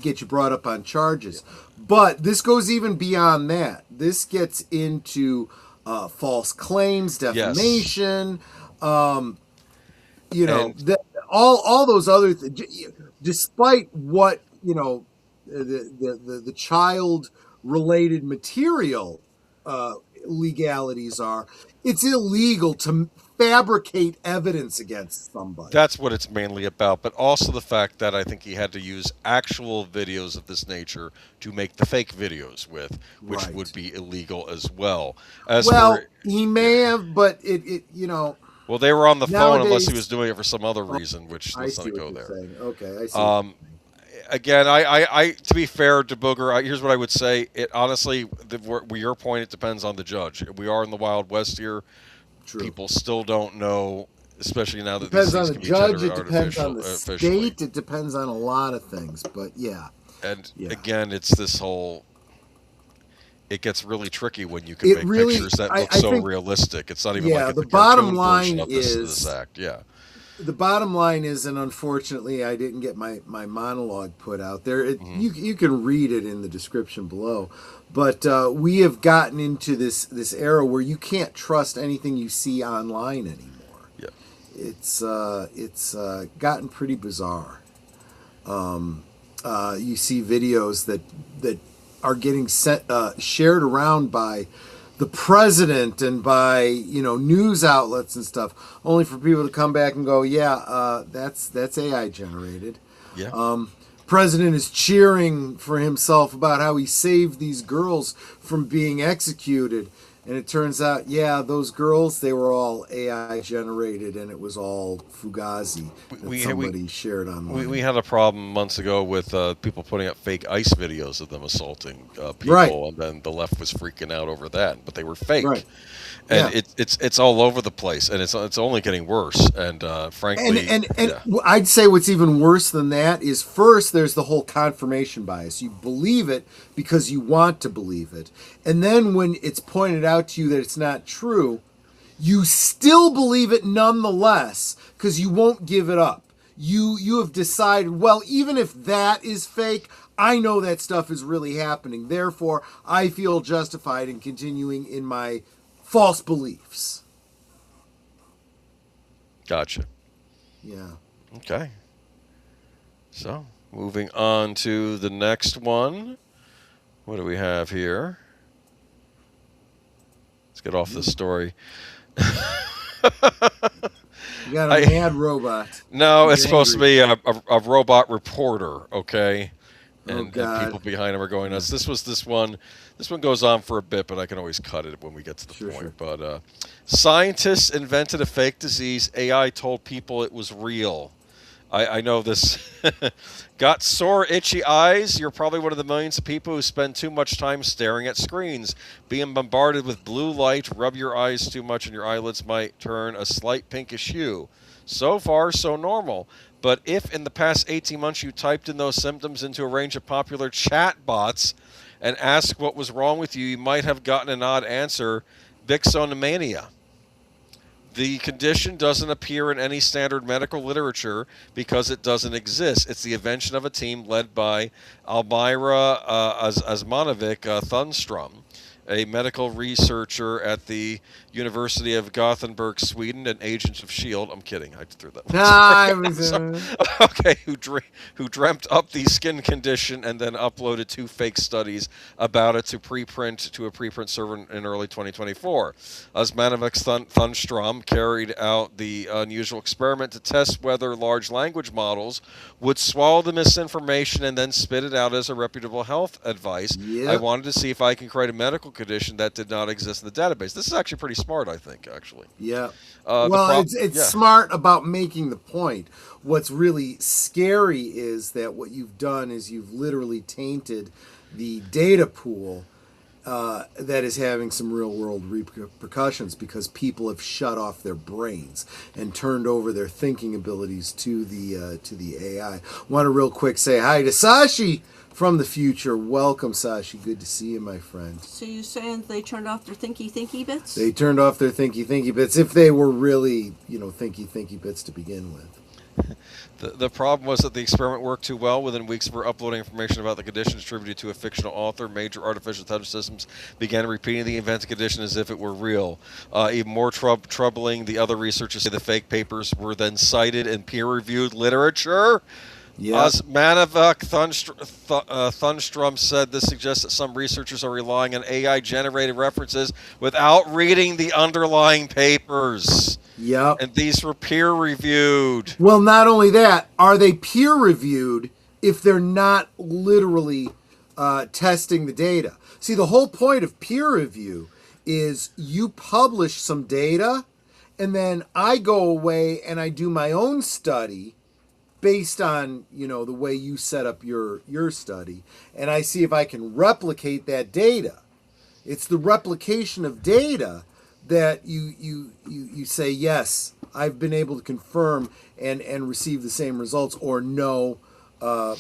get you brought up on charges. But this goes even beyond that. This gets into false claims, defamation, all those other things. Despite what the child related material legalities are, it's illegal to fabricate evidence against somebody. That's what it's mainly about, but also the fact that I think he had to use actual videos of this nature to make the fake videos with, which would be illegal as well. He may have, but it well, they were on the phone unless he nowadays- was doing it for some other reason, which I let's see not go what you're there. saying. Okay, I see. Again, I to be fair to Booger, here's what I would say. It honestly, your point, it depends on the judge. We are in the Wild West here. True. People still don't know, especially now that Depends these on things the can be judge. generated It depends on the artificially. state. It depends on a lot of things. But yeah. And Yeah. again, it's this whole. It gets really tricky when you can It make really- pictures that I- look I so think- realistic. It's not even Yeah, like the the bottom cartoon line version of this is- act. Yeah. The bottom line is, and unfortunately, I didn't get my monologue put out there. You can read it in the description below, but we have gotten into this era where you can't trust anything you see online anymore. Yeah. It's gotten pretty bizarre. You see videos that are getting shared around by the president and by news outlets and stuff, only for people to come back and go, that's AI generated. Yeah. President is cheering for himself about how he saved these girls from being executed, and it turns out, those girls, they were all AI generated, and it was all fugazi that somebody shared online. We had a problem months ago with people putting up fake ICE videos of them assaulting people, Right. and then the left was freaking out over that, but they were fake. Right. And Yeah. it's all over the place, and it's only getting worse. And frankly, And I'd say what's even worse than that is, first, there's the whole confirmation bias. You believe it because you want to believe it. And then when it's pointed out to you that it's not true, you still believe it nonetheless because you won't give it up. You have decided, well, even if that is fake, I know that stuff is really happening. Therefore, I feel justified in continuing in my false beliefs. Gotcha. Yeah. Okay. So, moving on to the next one. What do we have here? Let's get off this story. You got a mad robot. No, He's it's supposed to angry. be a robot reporter, okay? Oh And people God. behind him are going Yeah. nuts. This was this one. This one goes on for a bit, but I can always cut it when we get to the Sure, point. sure. But scientists invented a fake disease. AI told people it was real. I know this. Got sore, itchy eyes? You're probably one of the millions of people who spend too much time staring at screens. Being bombarded with blue light, rub your eyes too much, and your eyelids might turn a slight pinkish hue. So far, so normal. But if in the past 18 months you typed in those symptoms into a range of popular chat bots and asked what was wrong with you, you might have gotten an odd answer: Vixonomania. The condition doesn't appear in any standard medical literature because it doesn't exist. It's the invention of a team led by Almira Asmanovic Thunstrom, a medical researcher at the University of Gothenburg, Sweden, and agent of S.H.I.E.L.D. I'm kidding. I threw that one. Nah, it I'm was. sorry. Okay, who dreamt up the skin condition and then uploaded 2 fake studies about it to a preprint server in early 2024. Osmanovic Thunstrom carried out the unusual experiment to test whether large language models would swallow the misinformation and then spit it out as a reputable health advice. I Yep. wanted to see if I can create a medical condition that did not exist in the database. This is actually pretty smart, I think, actually. Yeah. The Well, it's yeah. smart about making the point. What's really scary is that what you've done is you've literally tainted the data pool that is having some real world repercussions because people have shut off their brains and turned over their thinking abilities to the AI. Want to real quick say hi to Sashi from the future. Welcome, Sashi. Good to see you, my friend. So you're saying they turned off their thinky bits? They turned off their thinky bits if they were really, thinky bits to begin with. The problem was that the experiment worked too well. Within weeks of her uploading information about the condition attributed to a fictional author, major artificial intelligence systems began repeating the invented condition as if it were real. Even more troubling, the other researchers say the fake papers were then cited in peer-reviewed literature. Yeah. Osmanovic Thunstrom said this suggests that some researchers are relying on AI-generated references without reading the underlying papers. Yep. And these were peer-reviewed. Well, not only that, are they peer reviewed if they're not literally testing the data? See, the whole point of peer review is you publish some data, and then I go away and I do my own study based on the way you set up your study, and I see if I can replicate that data. It's the replication of data that you say, yes, I've been able to confirm and receive the same results, or no, I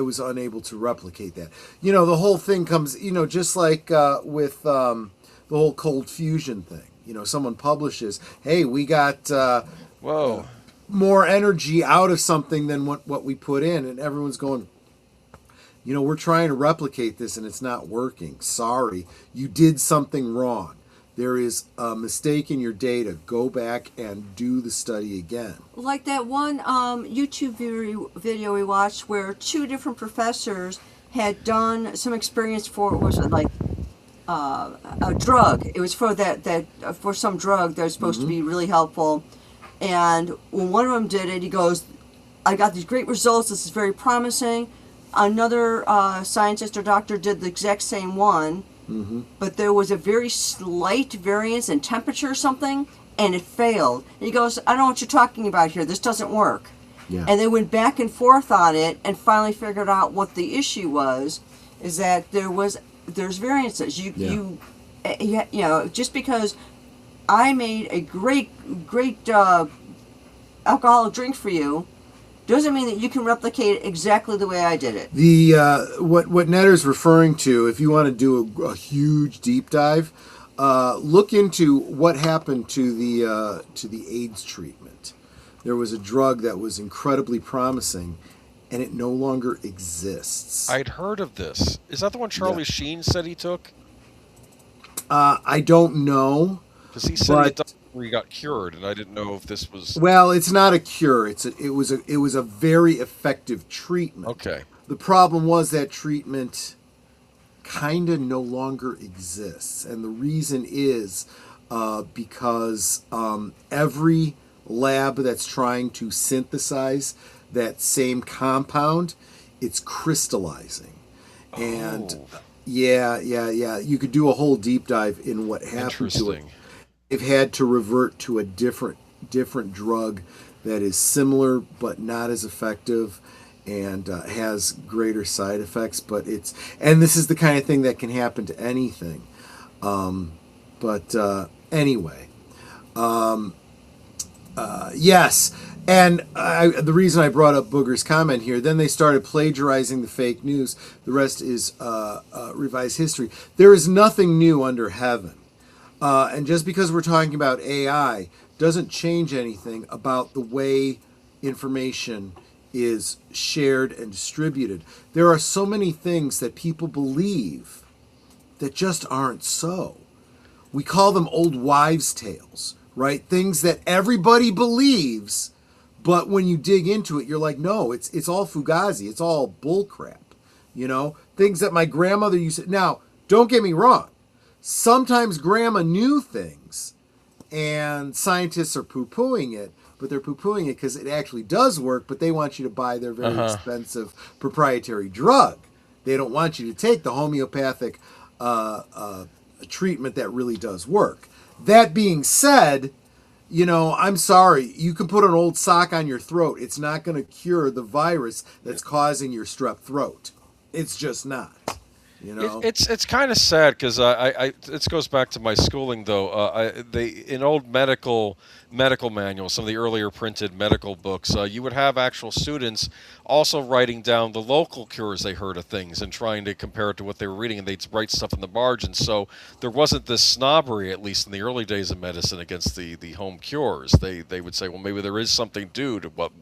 was unable to replicate that. The whole thing comes, just like with the whole cold fusion thing. Someone publishes, hey, we got Whoa. more energy out of something than what we put in, and everyone's going, we're trying to replicate this and it's not working. Sorry, you did something wrong. There is a mistake in your data. Go back and do the study again. Like that one YouTube video we watched where 2 different professors had done some experience for, was it like a drug? It was for for some drug that was supposed to be really helpful. And when one of them did it, he goes, I got these great results. This is very promising. Another scientist or doctor did the exact same one. But there was a very slight variance in temperature or something, and it failed. And he goes, I don't know what you're talking about here. This doesn't work. Yeah. And they went back and forth on it and finally figured out what the issue was, is that there's variances. You just because I made a great alcoholic drink for you doesn't mean that you can replicate it exactly the way I did it. The what Netter's referring to, if you want to do a huge deep dive, look into what happened to the AIDS treatment. There was a drug that was incredibly promising, and it no longer exists. I'd heard of this. Is that the one Charlie Sheen said he took? I don't know. Because he said where he got cured, and I didn't know if this was Well, it's not a cure. It was a very effective treatment. okay. The problem was that treatment kind of no longer exists, and the reason is because every lab that's trying to synthesize that same compound, it's crystallizing, and Oh, yeah. You could do a whole deep dive in what happened to it. interesting. They've had to revert to a different drug that is similar but not as effective and has greater side effects. But and this is the kind of thing that can happen to anything. But anyway, yes. And the reason I brought up Booger's comment here, then they started plagiarizing the fake news. The rest is revised history. There is nothing new under heaven. And just because we're talking about AI doesn't change anything about the way information is shared and distributed. There are so many things that people believe that just aren't so. We call them old wives' tales, right? Things that everybody believes, but when you dig into it, you're like, no, it's all fugazi. It's all bullcrap. You know, things that my grandmother used to. Now, don't get me wrong. Sometimes grandma knew things and scientists are poo-pooing it, but they're poo-pooing it because it actually does work, but they want you to buy their very expensive proprietary drug. They don't want you to take the homeopathic treatment that really does work. That being said, you know, I'm sorry, you can put an old sock on your throat. It's not going to cure the virus that's causing your strep throat. It's just not. You know, It's kind of sad because I this goes back to my schooling though. They in old medical manuals, some of the earlier printed medical books, you would have actual students also writing down the local cures they heard of things and trying to compare it to what they were reading, and they'd write stuff in the margins. So there wasn't this snobbery, at least in the early days of medicine, against the home cures. They would say, well, maybe there is something due to what,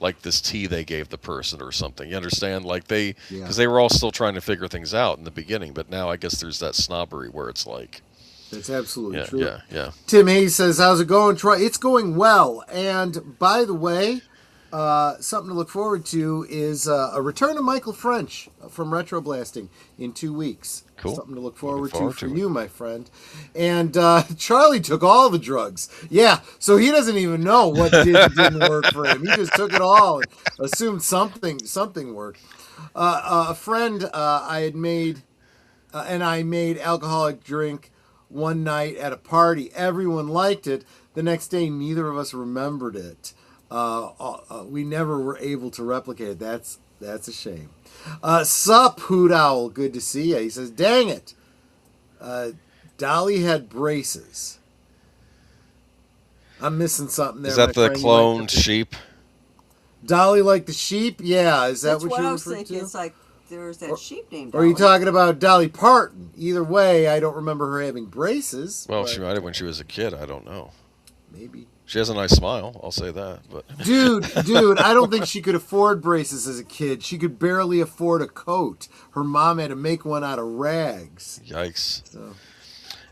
like this tea they gave the person or something. You understand? Like because they were all still trying to figure things out in the beginning, but now I guess there's that snobbery where it's like, that's absolutely yeah, true. yeah. Tim Hayes says, how's it going, Troy? It's going well. And by the way, something to look forward to is a return of Michael French from Retroblasting in 2 weeks. Cool. Something to look forward to forward for to it. you, my friend. And Charlie took all the drugs. Yeah, so he doesn't even know what didn't work for him. He just took it all and assumed something worked. A friend I had made, and I made alcoholic drink one night at a party. Everyone liked it. The next day, neither of us remembered it. We never were able to replicate it. That's a shame. Sup, Hoot Owl. Good to see you. He says, dang it. Dolly had braces. I'm missing something there. Is that my the friend. cloned sheep? Dolly like the sheep? Yeah. Is that That's what what you're I was referring thinking. to? It's like there's that sheep named Or are you Dolly. talking about Dolly Parton? Either way, I don't remember her having braces. Well, but she might have when she was a kid. I don't know. maybe. She has a nice smile. I'll say that. But Dude, I don't think she could afford braces as a kid. She could barely afford a coat. Her mom had to make one out of rags. yikes. So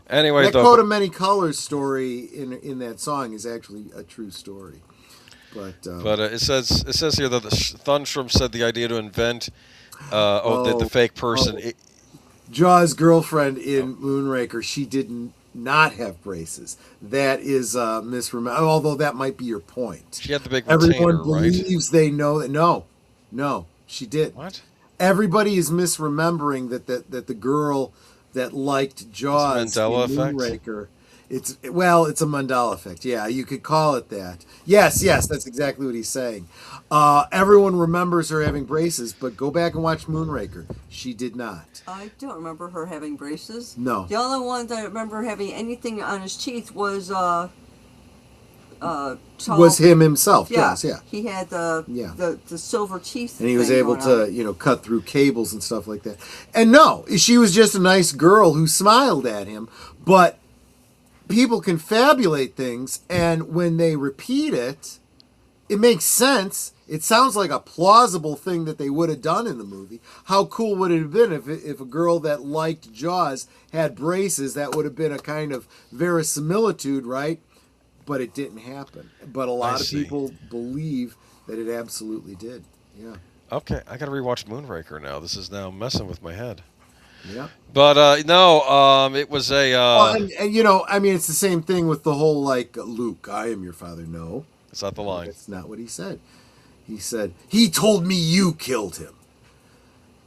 Anyway, that though, coat of many colors story in that song is actually a true story. But it says here that the Thunstrom said the idea to invent the Oh, fake person. oh. Jaws' girlfriend in Moonraker, she did not have braces. That is misremembered. Although that might be your point. She had the big retainer, Everyone right? believes they know that. No, she didn't. What? Everybody is misremembering that the girl that liked Jaws in Mandela effect? Moonraker. It's a Mandela effect. Yeah, you could call it that. Yes, that's exactly what he's saying. Everyone remembers her having braces, but go back and watch Moonraker. She did not. I don't remember her having braces. No. The only one that I remember having anything on his teeth was Was him himself, Jaws, yeah. He had Yeah. the silver teeth. And he was thing able going to, on. cut through cables and stuff like that. And no, she was just a nice girl who smiled at him. But people confabulate things, and when they repeat it, it makes sense. It sounds like a plausible thing that they would have done in the movie. How cool would it have been if a girl that liked Jaws had braces? That would have been a kind of verisimilitude, right? but it didn't happen. But a lot of see. people believe that it absolutely did. Yeah. Okay, I got to rewatch Moonraker now. This is now messing with my head. Yeah. But no, it was a. Well, and you know, I mean, it's the same thing with the whole like, Luke, I am your father. No, it's not the line. that's not what he said. He said, he told me you killed him.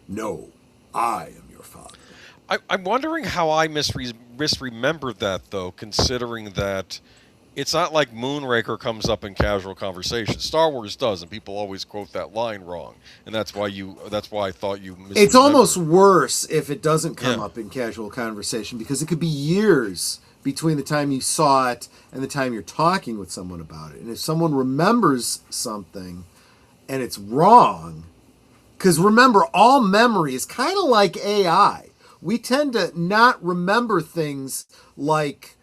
No, I am your father. I'm wondering how I misremembered that, though, considering that it's not like Moonraker comes up in casual conversation. Star Wars does, and people always quote that line wrong, and that's why I thought you misremembered. It's almost worse if it doesn't come Yeah. up in casual conversation, because it could be years between the time you saw it and the time you're talking with someone about it. And if someone remembers something and it's wrong, because remember, all memory is kind of like AI. We tend to not remember things like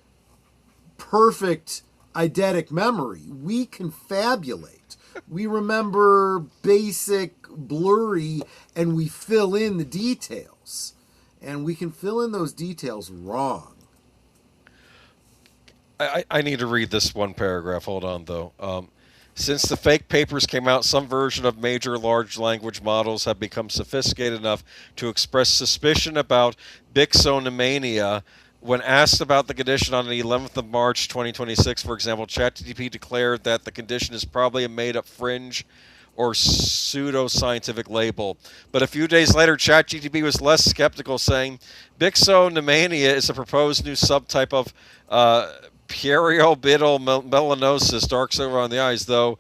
perfect eidetic memory. We confabulate. We remember basic, blurry, and we fill in the details. And we can fill in those details wrong. I need to read this one paragraph. Hold on, though. Since the fake papers came out, some version of major large language models have become sophisticated enough to express suspicion about Bixonomania. When asked about the condition on the 11th of March 2026, for example, ChatGPT declared that the condition is probably a made-up fringe or pseudo-scientific label. But a few days later, ChatGPT was less skeptical, saying Bixonomania is a proposed new subtype of periorbital melanosis, dark silver on the eyes, though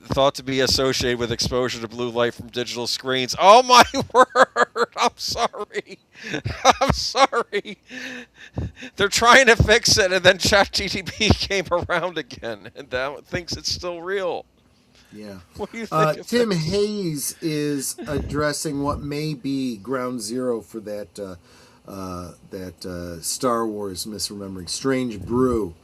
thought to be associated with exposure to blue light from digital screens. Oh my word! I'm sorry. I'm sorry. They're trying to fix it, and then ChatGPT came around again, and now it thinks it's still real. Yeah. What do you think? Tim Hayes is addressing what may be ground zero for that Star Wars misremembering. Strange brew.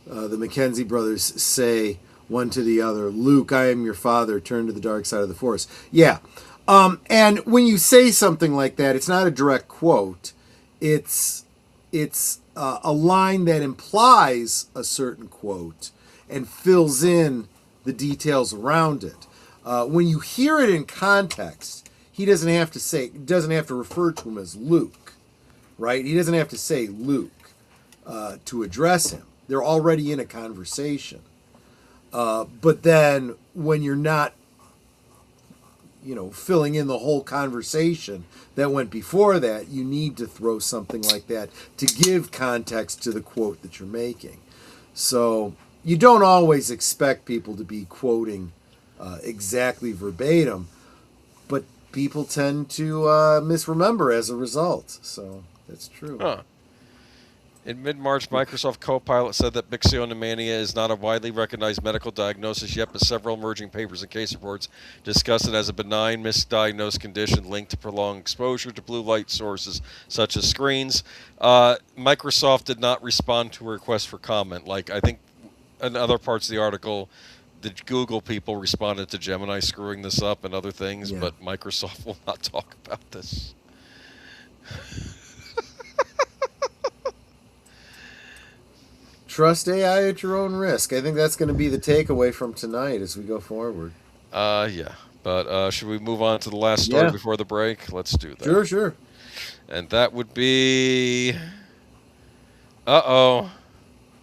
The Mackenzie brothers say one to the other, Luke, I am your father, turn to the dark side of the Force. Yeah. And when you say something like that, it's not a direct quote. It's a line that implies a certain quote and fills in the details around it. When you hear it in context, he doesn't have to refer to him as Luke, right? He doesn't have to say Luke to address him. They're already in a conversation. But then when you're not, filling in the whole conversation that went before that, you need to throw something like that to give context to the quote that you're making. So you don't always expect people to be quoting exactly verbatim, but people tend to misremember as a result. So that's true. Huh. In mid-March, Microsoft Copilot said that Bixonomania is not a widely recognized medical diagnosis yet, but several emerging papers and case reports discuss it as a benign, misdiagnosed condition linked to prolonged exposure to blue light sources, such as screens. Microsoft did not respond to a request for comment. Like, I think in other parts of the article, the Google people responded to Gemini screwing this up and other things, but Microsoft will not talk about this. Trust AI at your own risk. I think that's going to be the takeaway from tonight as we go forward. Yeah. But should we move on to the last story before the break? Let's do that. Sure. And that would be... Uh-oh.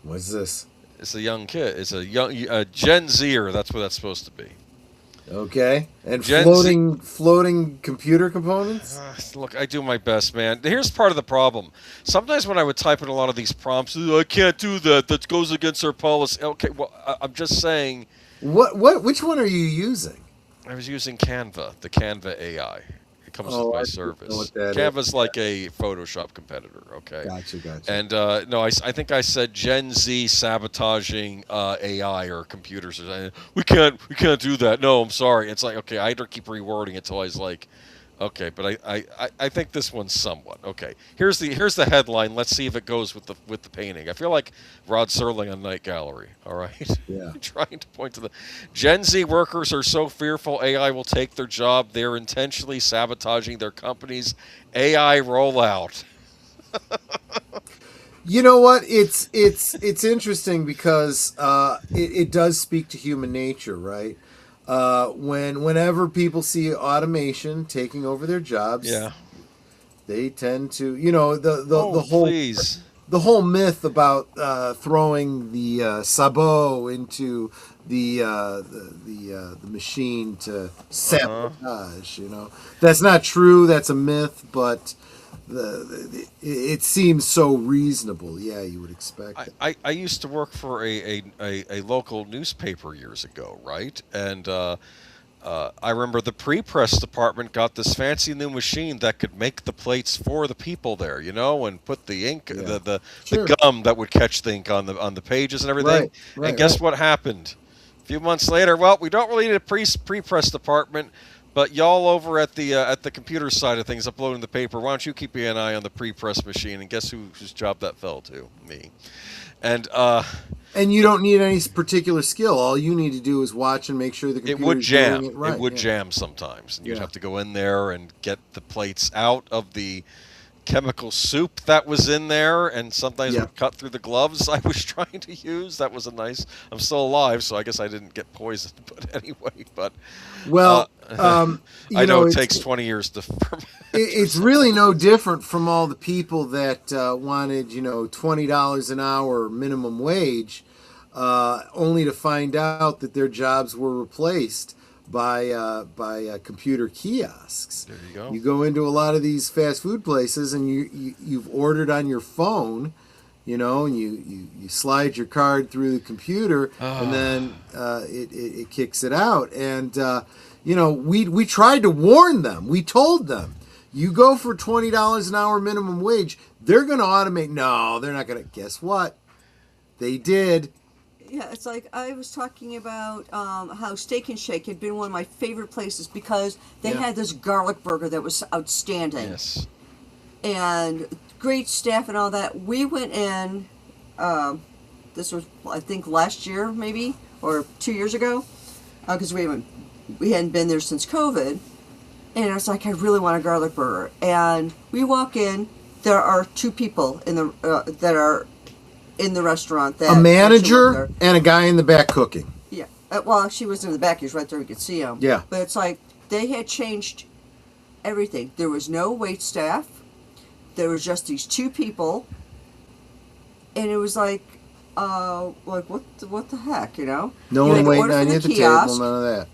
What's this? It's a young kid. It's a Gen Zer. That's what that's supposed to be. Okay. And Gen floating computer components? Look, I do my best, man. Here's part of the problem. Sometimes when I would type in a lot of these prompts, I can't do that. That goes against our policy. Okay, well, I'm just saying. Which one are you using? I was using Canva, the Canva AI. It comes with my service. Know what that Canva's is. like a Photoshop competitor, okay? Gotcha. And no, I think I said Gen Z sabotaging AI or computers or something. We can't do that. No, I'm sorry. It's like, okay, I had to keep rewording it till I was like, okay, but I think this one's somewhat okay. Here's the headline. Let's see if it goes with the painting. I feel like Rod Serling on Night Gallery. All right, yeah. Trying to point to the Gen Z workers are so fearful AI will take their job, they're intentionally sabotaging their company's AI rollout. You know what? It's interesting because it does speak to human nature, right? Whenever people see automation taking over their jobs, Yeah. they tend to, you know, Oh, please. the whole myth about throwing the sabot into the machine to Uh-huh. sabotage. You know, that's not true. That's a myth, but it seems so reasonable. Yeah, you would expect it. I used to work for a local newspaper years ago, right? And I remember the pre-press department got this fancy new machine that could make the plates for the people there, you know, and put the ink, Yeah. the Sure. gum that would catch the ink on the pages and everything. Right, And right, guess right. what happened? A few months later, well, we don't really need a pre-press department, but y'all over at the computer side of things, uploading the paper, why don't you keep an eye on the pre-press machine? And guess whose job that fell to? Me. And And you don't need any particular skill. All you need to do is watch and make sure the it would computer's doing jam. it right. It would Yeah. jam sometimes, and you'd Yeah. have to go in there and get the plates out of the chemical soup that was in there, and sometimes Yeah. would cut through the gloves I was trying to use. That was a nice. I'm still alive, so I guess I didn't get poisoned. But anyway, but uh, Well, I you know know, it takes 20 years to ferment. it's really no different from all the people that wanted, you know, $20 an hour minimum wage, only to find out that their jobs were replaced by computer kiosks. There you go. You go into a lot of these fast food places, and you've ordered on your phone, you know, and you slide your card through the computer, and then it kicks it out. And you know, we tried to warn them. We told them, you go for $20 an hour minimum wage, they're going to automate. No, they're not going to. Guess what? They did. Yeah, it's like I was talking about how Steak and Shake had been one of my favorite places because they Yeah. had this garlic burger that was outstanding. Yes. And great staff and all that. We went in, this was, I think, last year maybe, or 2 years ago, because we hadn't been there since COVID. And I was like, I really want a garlic burger. And we walk in, there are two people in the that are in the restaurant. That A actually work manager there. and a guy in the back cooking. Yeah. Well, she was in the back. He was right there. We could see him. Yeah. But it's like they had changed everything. There was no wait staff. There was just these two people, and it was like what the heck, you know? No You one had to waiting order on from you the at the kiosk, table. None of that.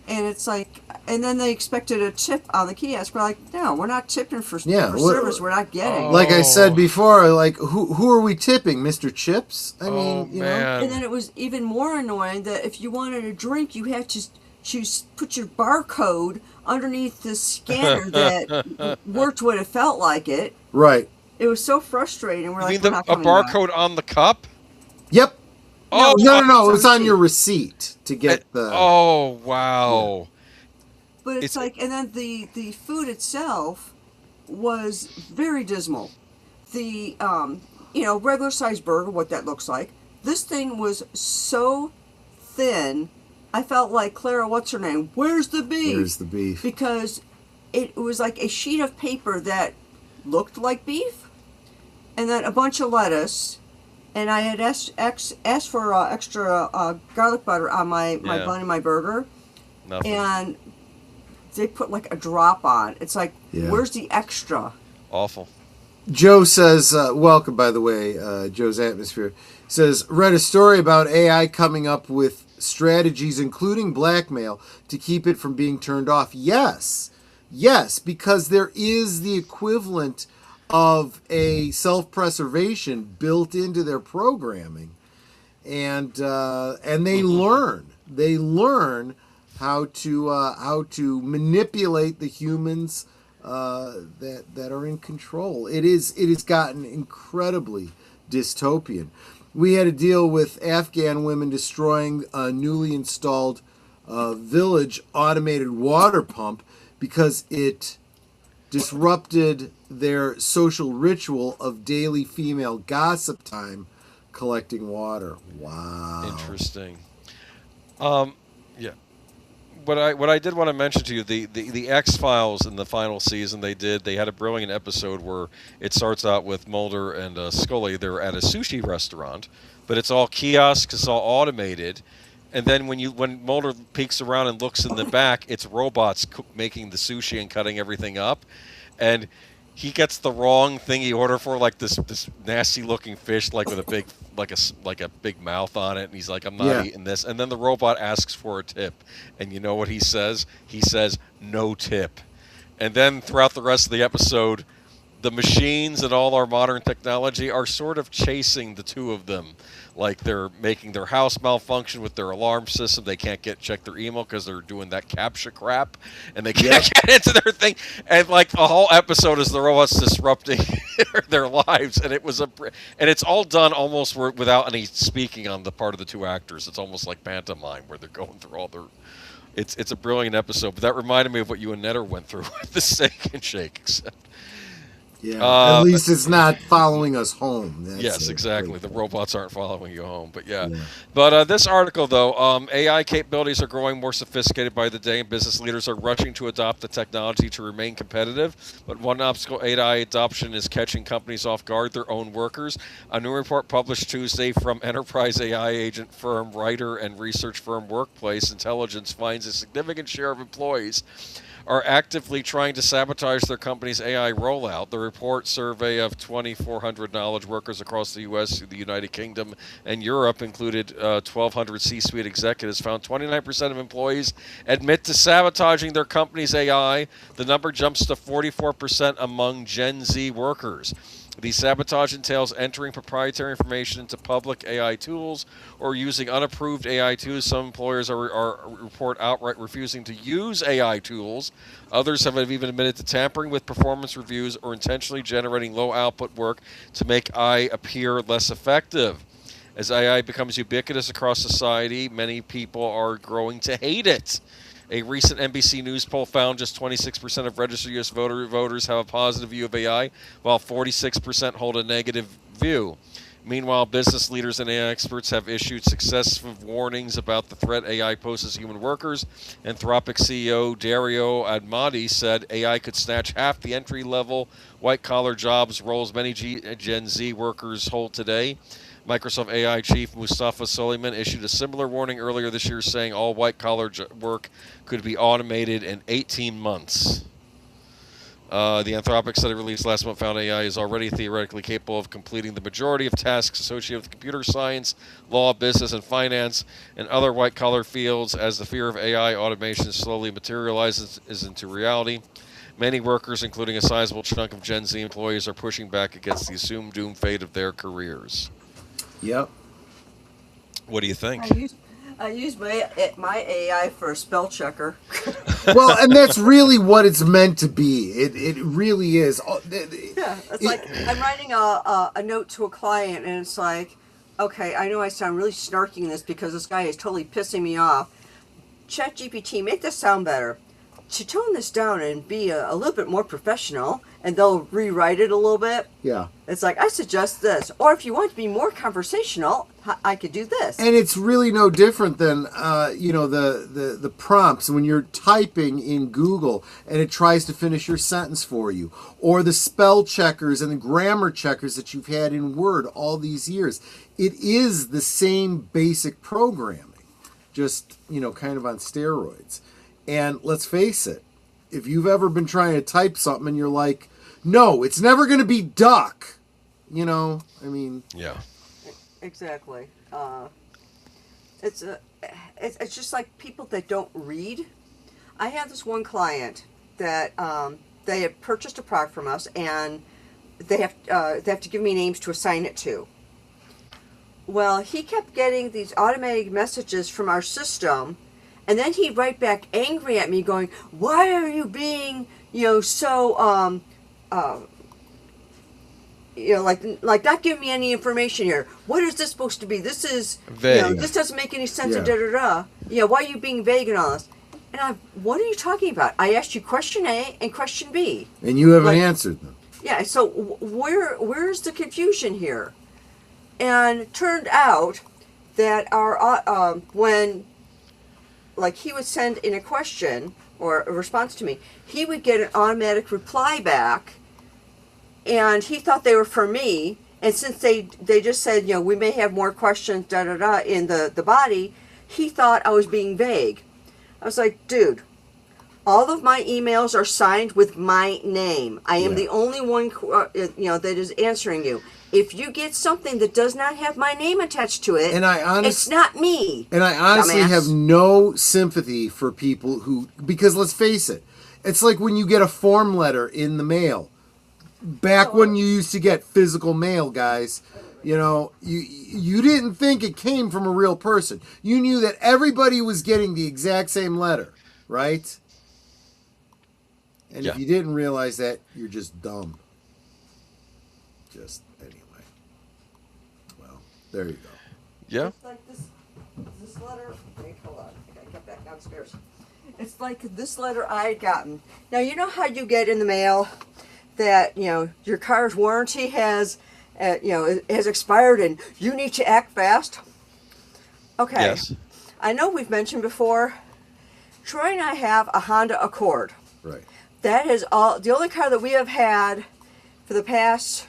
And it's like, and then they expected a tip on the kiosk. We're like, no, we're not tipping for Yeah, for what- service. We're not getting. Oh. Like I said before, like who are we tipping, Mr. Chips? I mean, you know. man. And then it was even more annoying that if you wanted a drink, you had to put your barcode underneath the scanner that worked what it felt like it. Right. It was so frustrating. We're You like, mean we're not a coming back. barcode on the cup? Yep. Oh, No. It it's was on on the your receipt to get the. Oh, wow. But it's It's- like, and then the food itself was very dismal. The regular sized burger, what that looks like. This thing was so thin. I felt like Clara, what's her name? Where's the beef? Here's the beef. Because it was like a sheet of paper that looked like beef, and then a bunch of lettuce. And I had asked for extra garlic butter on my Yeah. bun and my burger, Nothing. and they put like a drop on. It's like, Yeah. where's the extra? Awful. Joe says, welcome, by the way, Joe's Atmosphere. Says, read a story about AI coming up with strategies, including blackmail, to keep it from being turned off. Yes, because there is the equivalent of a self-preservation built into their programming. And they learn how to manipulate the humans that are in control. It has gotten incredibly dystopian. We had to deal with Afghan women destroying a newly installed village automated water pump because it disrupted their social ritual of daily female gossip time collecting water. Wow. Interesting. Yeah. what I did want to mention to you, the X-Files in the final season, they had a brilliant episode where it starts out with Mulder and Scully. They're at a sushi restaurant, but it's all kiosks, it's all automated. And then when Mulder peeks around and looks in the back, it's robots making the sushi and cutting everything up, and he gets the wrong thing he ordered for, like this nasty looking fish, like with a big like a big mouth on it, and he's like, I'm not eating this. And then the robot asks for a tip, and you know what he says? He says no tip. And then throughout the rest of the episode, the machines and all our modern technology are sort of chasing the two of them. Like they're making their house malfunction with their alarm system. They can't check their email because they're doing that CAPTCHA crap, and they can't get into their thing. And like the whole episode is the robots disrupting their lives, and it's all done almost without any speaking on the part of the two actors. It's almost like pantomime where they're going through all their. It's a brilliant episode, but that reminded me of what you and Netter went through with the Steak and Shake. At least it's not following us home. Yes, exactly. The robots aren't following you home. But But this article, though, AI capabilities are growing more sophisticated by the day, and business leaders are rushing to adopt the technology to remain competitive. But one obstacle AI adoption is catching companies off guard, their own workers. A new report published Tuesday from enterprise AI agent firm, writer, and research firm Workplace Intelligence finds a significant share of employees are actively trying to sabotage their company's AI rollout. The report survey of 2,400 knowledge workers across the U.S., the United Kingdom, and Europe included 1,200 C-suite executives, found 29% of employees admit to sabotaging their company's AI. The number jumps to 44% among Gen Z workers. The sabotage entails entering proprietary information into public AI tools or using unapproved AI tools. Some employers are report outright refusing to use AI tools. Others have even admitted to tampering with performance reviews or intentionally generating low output work to make AI appear less effective. As AI becomes ubiquitous across society, many people are growing to hate it. A recent NBC News poll found just 26% of registered U.S. voters have a positive view of AI, while 46% hold a negative view. Meanwhile, business leaders and AI experts have issued successive warnings about the threat AI poses to human workers. Anthropic CEO Dario Amodei said AI could snatch half the entry-level white-collar jobs roles many Gen Z workers hold today. Microsoft AI chief Mustafa Suleyman issued a similar warning earlier this year, saying all white-collar work could be automated in 18 months. The Anthropic study released last month found AI is already theoretically capable of completing the majority of tasks associated with computer science, law, business, and finance, and other white-collar fields. As the fear of AI automation slowly materializes into reality, many workers, including a sizable chunk of Gen Z employees, are pushing back against the assumed doom fate of their careers. Yep. What do you think? I use my AI for a spell checker. Well, and that's really what it's meant to be. It really is. Yeah, it's like I'm writing a note to a client, and it's like, okay, I know I sound really snarky in this because this guy is totally pissing me off. ChatGPT, make this sound better. To tone this down and be a little bit more professional, and they'll rewrite it a little bit. Yeah. It's like, I suggest this. Or if you want to be more conversational, I could do this. And it's really no different than, the prompts when you're typing in Google and it tries to finish your sentence for you. Or the spell checkers and the grammar checkers that you've had in Word all these years. It is the same basic programming, just, kind of on steroids. And let's face it, if you've ever been trying to type something and you're like, no, it's never going to be duck, Yeah. Exactly. It's just like people that don't read. I have this one client that they have purchased a product from us, and they have to give me names to assign it to. Well, he kept getting these automatic messages from our system. And then he'd write back angry at me going, why are you being, so, like not giving me any information here. What is this supposed to be? This is, vague. This doesn't make any sense. Why are you being vague and all this? And what are you talking about? I asked you question A and question B. And you haven't answered them. Yeah, so where's the confusion here? And it turned out that our, when like he would send in a question or a response to me, he would get an automatic reply back, and he thought they were for me. And since they just said, you know, we may have more questions, in the body, he thought I was being vague. I was like, dude, all of my emails are signed with my name. I am the only one, that is answering you. If you get something that does not have my name attached to it, it's not me. And I honestly have no sympathy for people who, because let's face it, it's like when you get a form letter in the mail. Back when you used to get physical mail, guys, you know, you didn't think it came from a real person. You knew that everybody was getting the exact same letter, right? And if you didn't realize that, you're just dumb. Just anyway. Well, there you go. Yeah. It's like this letter. Wait, hold on. I gotta get back downstairs. It's like this letter I had gotten. Now, you know how you get in the mail that, you know, your car's warranty has expired and you need to act fast? Okay. Yes. I know we've mentioned before, Troy and I have a Honda Accord. Right. That is the only car that we have had for the past...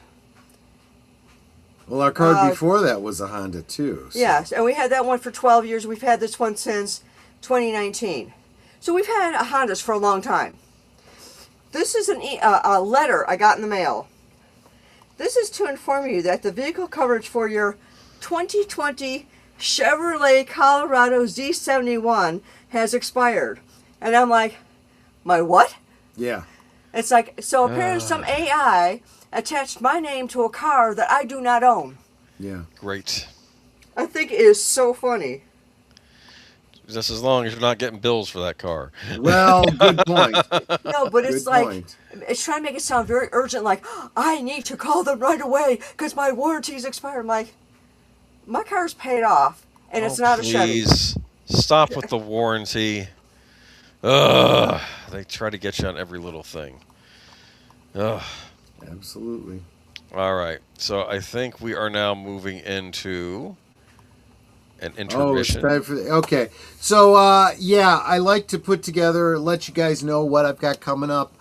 Well, our car before that was a Honda too. So. Yes, and we had that one for 12 years. We've had this one since 2019. So we've had Hondas for a long time. This is a letter I got in the mail. This is to inform you that the vehicle coverage for your 2020 Chevrolet Colorado Z71 has expired. And I'm like, my what? Yeah. It's like, so apparently some AI attached my name to a car that I do not own. Yeah. Great. I think it is so funny. Just as long as you're not getting bills for that car. Well, good point. No, but it's Good like, point. it's trying to make it sound very urgent, like, I need to call them right away because my warranty's expired. I'm like, my car's paid off, and it's not a Chevy. Please, stop with the warranty. Ugh, they try to get you on every little thing. Ugh. Absolutely. All right, so I think we are now moving into an intermission. Oh, it's time for okay. So, I like to put together, let you guys know what I've got coming up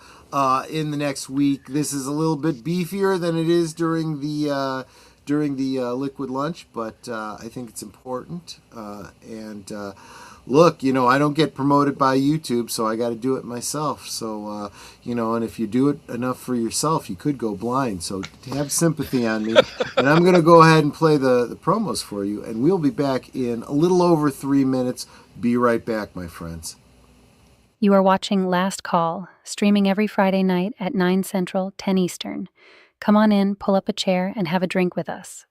in the next week. This is a little bit beefier than it is during the liquid lunch, but I think it's important. Look, you know, I don't get promoted by YouTube, so I got to do it myself. So, and if you do it enough for yourself, you could go blind. So have sympathy on me. And I'm going to go ahead and play the promos for you, and we'll be back in a little over 3 minutes. Be right back, my friends. You are watching Last Call, streaming every Friday night at 9 Central, 10 Eastern. Come on in, pull up a chair, and have a drink with us.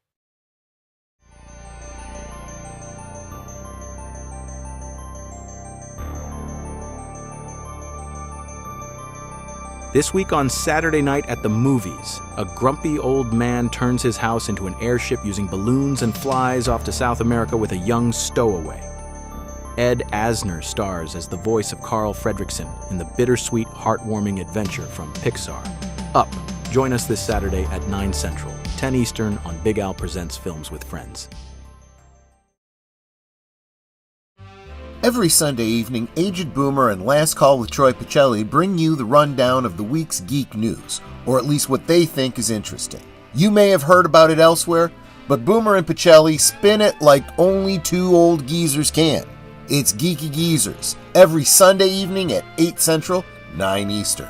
This week on Saturday Night at the Movies, a grumpy old man turns his house into an airship using balloons and flies off to South America with a young stowaway. Ed Asner stars as the voice of Carl Fredricksen in the bittersweet, heartwarming adventure from Pixar, Up. Join us this Saturday at 9 Central, 10 Eastern on Big Al Presents Films with Friends. Every Sunday evening, Aged Boomer and Last Call with Troy Pacelli bring you the rundown of the week's geek news, or at least what they think is interesting. You may have heard about it elsewhere, but Boomer and Pacelli spin it like only two old geezers can. It's Geeky Geezers, every Sunday evening at 8 Central, 9 Eastern.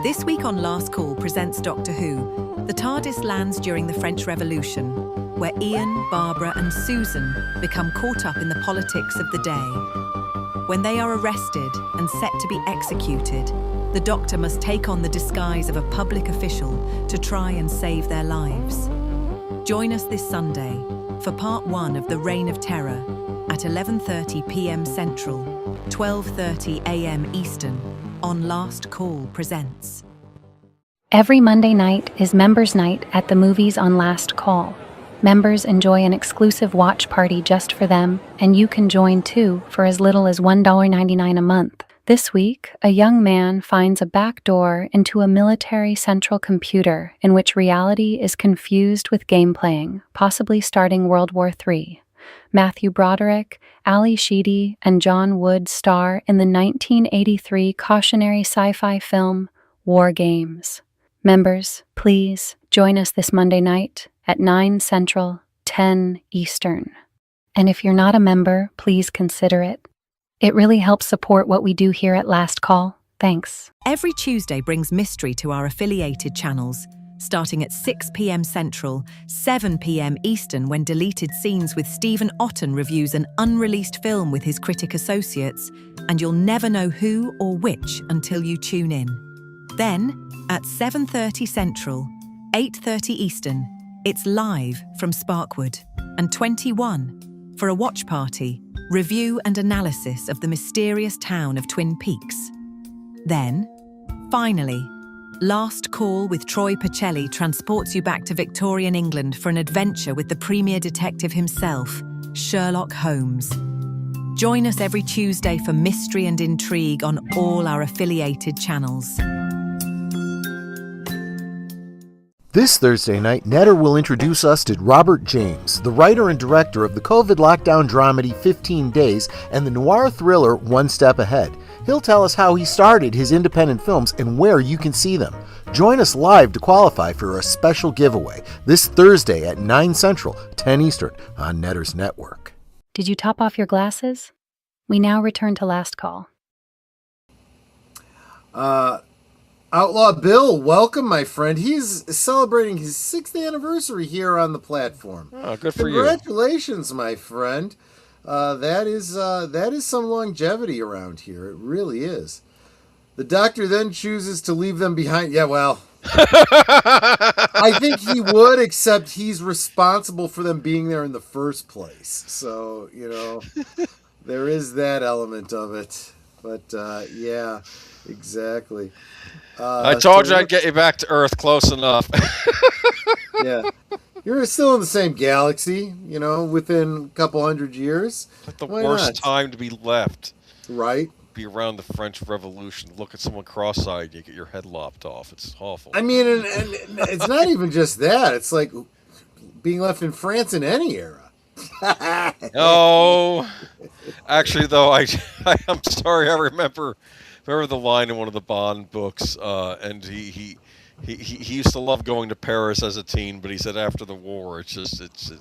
This week on Last Call presents Doctor Who. The TARDIS lands during the French Revolution, where Ian, Barbara and Susan become caught up in the politics of the day. When they are arrested and set to be executed, the Doctor must take on the disguise of a public official to try and save their lives. Join us this Sunday for Part 1 of The Reign of Terror at 11:30 p.m. Central, 12:30 a.m. Eastern, on Last Call Presents. Every Monday night is Members Night at the movies on Last Call. Members enjoy an exclusive watch party just for them, and you can join too for as little as $1.99 a month. This week, a young man finds a back door into a military central computer in which reality is confused with game playing, possibly starting World War III. Matthew Broderick, Ali Sheedy, and John Wood star in the 1983 cautionary sci-fi film War Games. Members, please join us this Monday night at 9 Central, 10 Eastern. And if you're not a member, please consider it. It really helps support what we do here at Last Call. Thanks. Every Tuesday brings mystery to our affiliated channels, starting at 6 p.m. Central, 7 p.m. Eastern, when Deleted Scenes with Stephen Otten reviews an unreleased film with his critic associates, and you'll never know who or which until you tune in. Then, at 7:30 Central, 8:30 Eastern, it's live from Sparkwood, and 21 for a watch party, review and analysis of the mysterious town of Twin Peaks. Then, finally, Last Call with Troy Pacelli transports you back to Victorian England for an adventure with the premier detective himself, Sherlock Holmes. Join us every Tuesday for mystery and intrigue on all our affiliated channels. This Thursday night, Netter will introduce us to Robert James, the writer and director of the COVID lockdown dramedy 15 Days and the noir thriller One Step Ahead. He'll tell us how he started his independent films and where you can see them. Join us live to qualify for a special giveaway this Thursday at 9 Central, 10 Eastern on Netter's network. Did you top off your glasses? We now return to Last Call. Outlaw Bill, welcome, my friend. He's celebrating his 6th anniversary here on the platform. Oh, good for you. Congratulations, my friend. That is some longevity around here. It really is. The doctor then chooses to leave them behind. Yeah, well, I think he would, except he's responsible for them being there in the first place. So, there is that element of it. But, yeah, exactly. I told you I'd get you back to Earth close enough. Yeah. You're still in the same galaxy, within a couple hundred years. But the Why worst not? time to be left. Right? Be around the French Revolution. Look at someone cross-eyed, you get your head lopped off. It's awful. I mean, and it's not even just that. It's like being left in France in any era. Oh, actually, though, I'm sorry. I remember the line in one of the Bond books, and he used to love going to Paris as a teen, but he said after the war,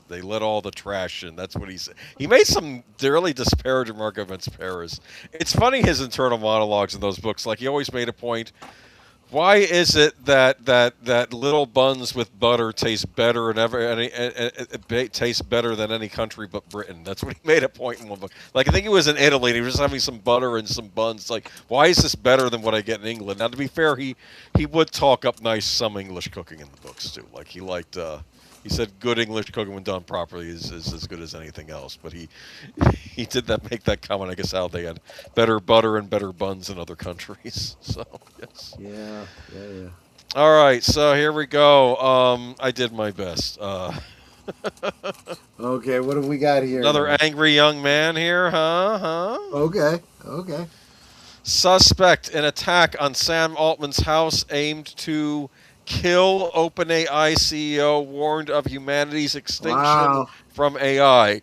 they let all the trash in. That's what he said. He made some really disparaging remark against Paris. It's funny, his internal monologues in those books. Like, he always made a point. Why is it that little buns with butter taste better taste better than any country but Britain? That's what he made a point in one book. Like, I think he was in Italy and he was just having some butter and some buns. Like, why is this better than what I get in England? Now, to be fair, he would talk up some English cooking in the books too. Like, he said good English cooking when done properly is as good as anything else. But he did make that comment, I guess, how they had better butter and better buns in other countries. So, yes. Yeah. All right, so here we go. I did my best. Okay, what have we got here? Another angry young man here, huh? Okay. Suspect in attack on Sam Altman's house aimed to kill OpenAI CEO warned of humanity's extinction from AI.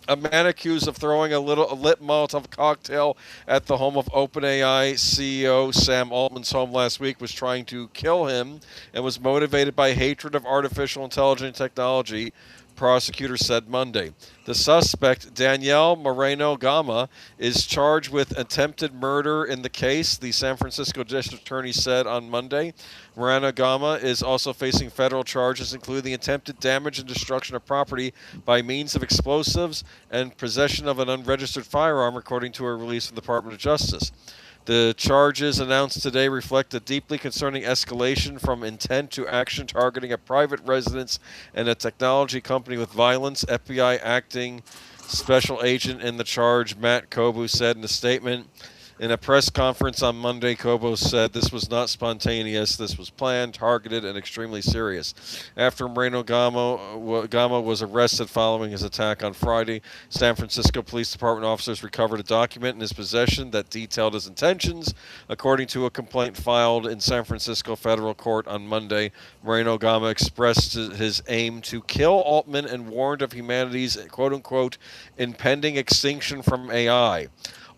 A man accused of throwing a lit Molotov cocktail at the home of OpenAI CEO Sam Altman's home last week was trying to kill him and was motivated by hatred of artificial intelligence technology, prosecutors said Monday. The suspect, Danielle Moreno Gama, is charged with attempted murder in the case, the San Francisco District Attorney said on Monday. Moreno Gama is also facing federal charges, including the attempted damage and destruction of property by means of explosives and possession of an unregistered firearm, according to a release from the Department of Justice. The charges announced today reflect a deeply concerning escalation from intent to action targeting a private residence and a technology company with violence, FBI acting special agent in the charge, Matt Kobu, said in a statement. In a press conference on Monday, Kobos said this was not spontaneous, this was planned, targeted, and extremely serious. After Moreno Gama was arrested following his attack on Friday, San Francisco Police Department officers recovered a document in his possession that detailed his intentions. According to a complaint filed in San Francisco federal court on Monday, Moreno Gama expressed his aim to kill Altman and warned of humanity's quote-unquote impending extinction from AI.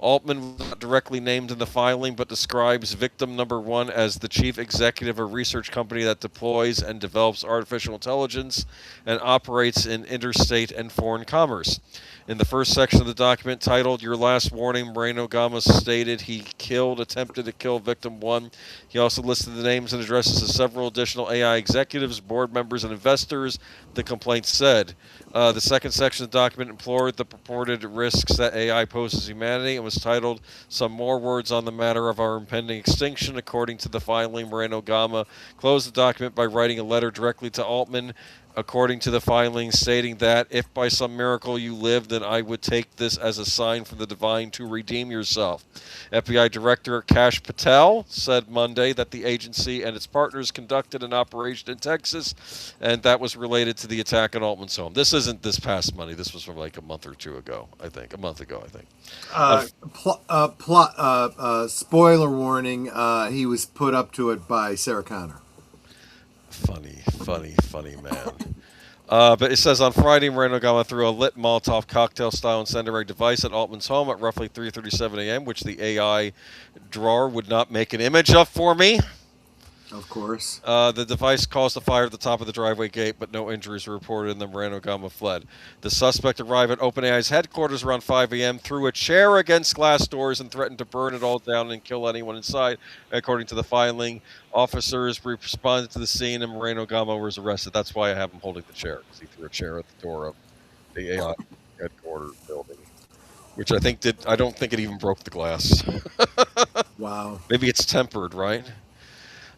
Altman was not directly named in the filing, but describes victim number one as the chief executive of a research company that deploys and develops artificial intelligence and operates in interstate and foreign commerce. In the first section of the document titled Your Last Warning, Moreno Gama stated he attempted to kill victim one. He also listed the names and addresses of several additional AI executives, board members, and investors, the complaint said. The second section of the document implored the purported risks that AI poses to humanity and was titled Some More Words on the Matter of Our Impending Extinction. According to the filing, Moreno Gama closed the document by writing a letter directly to Altman, according to the filing, stating that if by some miracle you live, then I would take this as a sign from the divine to redeem yourself. FBI Director Kash Patel said Monday that the agency and its partners conducted an operation in Texas, and that was related to the attack on Altman's home. This isn't this past Monday. This was from like a month or two ago, I think. A month ago, I think. Spoiler warning, he was put up to it by Sarah Connor. Funny man. But it says on Friday, Moreno Gama threw a lit Molotov cocktail-style incendiary device at Altman's home at roughly 3:37 a.m., which the AI drawer would not make an image of for me. Of course. The device caused a fire at the top of the driveway gate, but no injuries were reported, and then Moreno Gama fled. The suspect arrived at OpenAI's headquarters around 5 a.m., threw a chair against glass doors, and threatened to burn it all down and kill anyone inside. According to the filing, officers responded to the scene, and Moreno Gama was arrested. That's why I have him holding the chair, because he threw a chair at the door of the AI headquarters building, which I don't think it even broke the glass. Wow. Maybe it's tempered, right?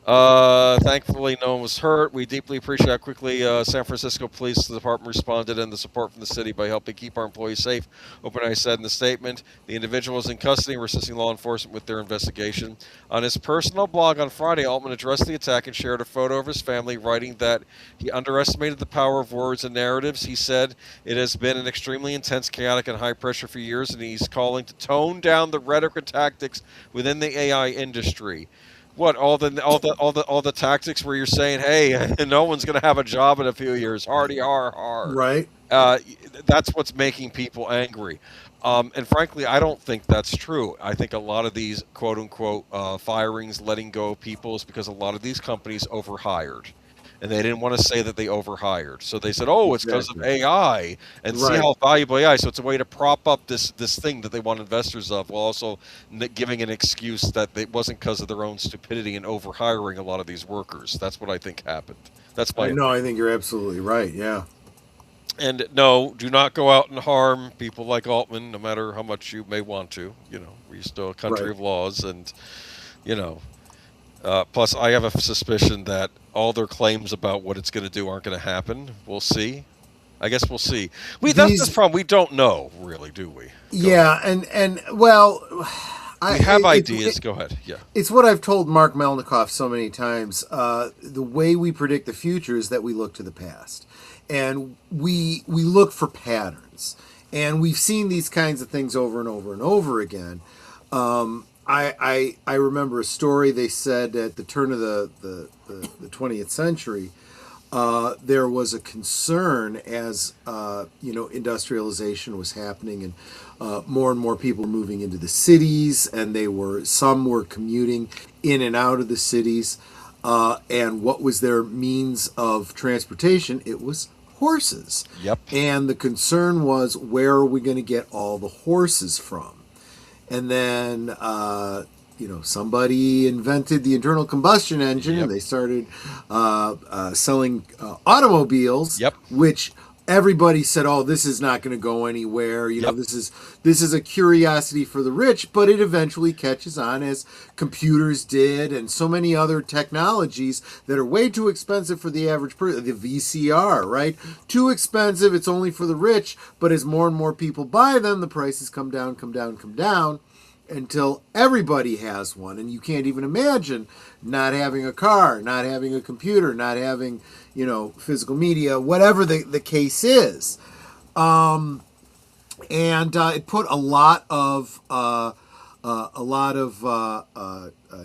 Thankfully, no one was hurt. We deeply appreciate how quickly San Francisco Police Department responded and the support from the city by helping keep our employees safe. OpenAI said in the statement, the individual is in custody and we're assisting law enforcement with their investigation. On his personal blog on Friday, Altman addressed the attack and shared a photo of his family, writing that he underestimated the power of words and narratives. He said it has been an extremely intense, chaotic, and high pressure for years, and he's calling to tone down the rhetoric and tactics within the AI industry. What, all the tactics where you're saying, hey, no one's going to have a job in a few years, hardy har. Right. That's what's making people angry. And frankly, I don't think that's true. I think a lot of these quote unquote firings, letting go of people, is because a lot of these companies overhired. And they didn't want to say that they overhired. So they said, oh, it's because of AI, and see how valuable AI. So it's a way to prop up this thing that they want investors of, while also giving an excuse that it wasn't because of their own stupidity and overhiring a lot of these workers. That's what I think happened. That's my opinion. I think you're absolutely right, yeah. And no, do not go out and harm people like Altman, no matter how much you may want to. We're still a country of laws, and, plus, I have a suspicion that all their claims about what it's going to do aren't going to happen. We'll see. I guess we'll see. That's the problem. We don't know, really, do we? I have ideas. Go ahead. Yeah. It's what I've told Mark Melnikoff so many times. The way we predict the future is that we look to the past. And we look for patterns. And we've seen these kinds of things over and over and over again. I remember a story. They said at the turn of the 20th century, there was a concern as industrialization was happening, and more and more people were moving into the cities, and some were commuting in and out of the cities. And what was their means of transportation? It was horses. Yep. And the concern was, where are we going to get all the horses from? And then, somebody invented the internal combustion engine, and they started selling automobiles, which everybody said, oh, this is not going to go anywhere. This is a curiosity for the rich, but it eventually catches on, as computers did, and so many other technologies that are way too expensive for the average person. The VCR, right? Too expensive. It's only for the rich. But as more and more people buy them, the prices come down. until everybody has one, and you can't even imagine not having a car, not having a computer, not having, physical media, whatever the case is. And it put a lot of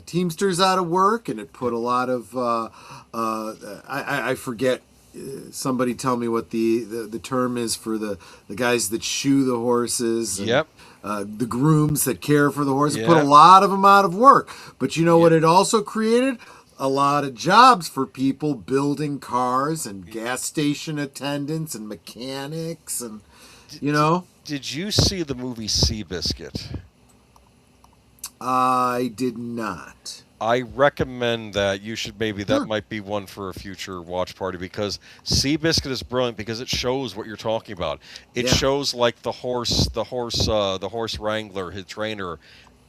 Teamsters out of work, and it put a lot of I forget. Somebody tell me what the term is for the guys that shoe the horses. And, Yep. the grooms that care for the horses. Yep. Put a lot of them out of work. But you know what it also created? A lot of jobs for people building cars and gas station attendants and mechanics and, Did you see the movie Seabiscuit? I did not. I recommend that you should that might be one for a future watch party, because Seabiscuit is brilliant because it shows what you're talking about. It shows like the horse wrangler, his trainer,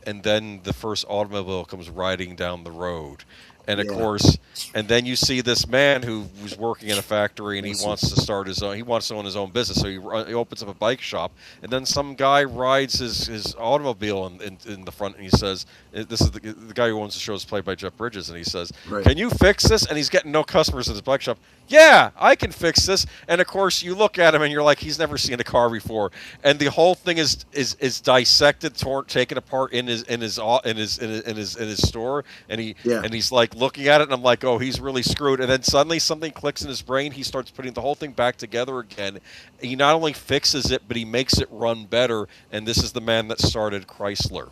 and then the first automobile comes riding down the road. And of course, and then you see this man who was working in a factory, and he wants to start his own. He wants to own his own business, so he opens up a bike shop. And then some guy rides his automobile in the front, and he says, "This is the guy who owns the show is played by Jeff Bridges," and he says, "Can you fix this?" And he's getting no customers at his bike shop. Yeah, I can fix this. And of course, you look at him and you're like, he's never seen a car before. And the whole thing is dissected, taken apart in his store. And he's like looking at it, and I'm like, oh, he's really screwed. And then suddenly something clicks in his brain. He starts putting the whole thing back together again. He not only fixes it, but he makes it run better. And this is the man that started Chrysler.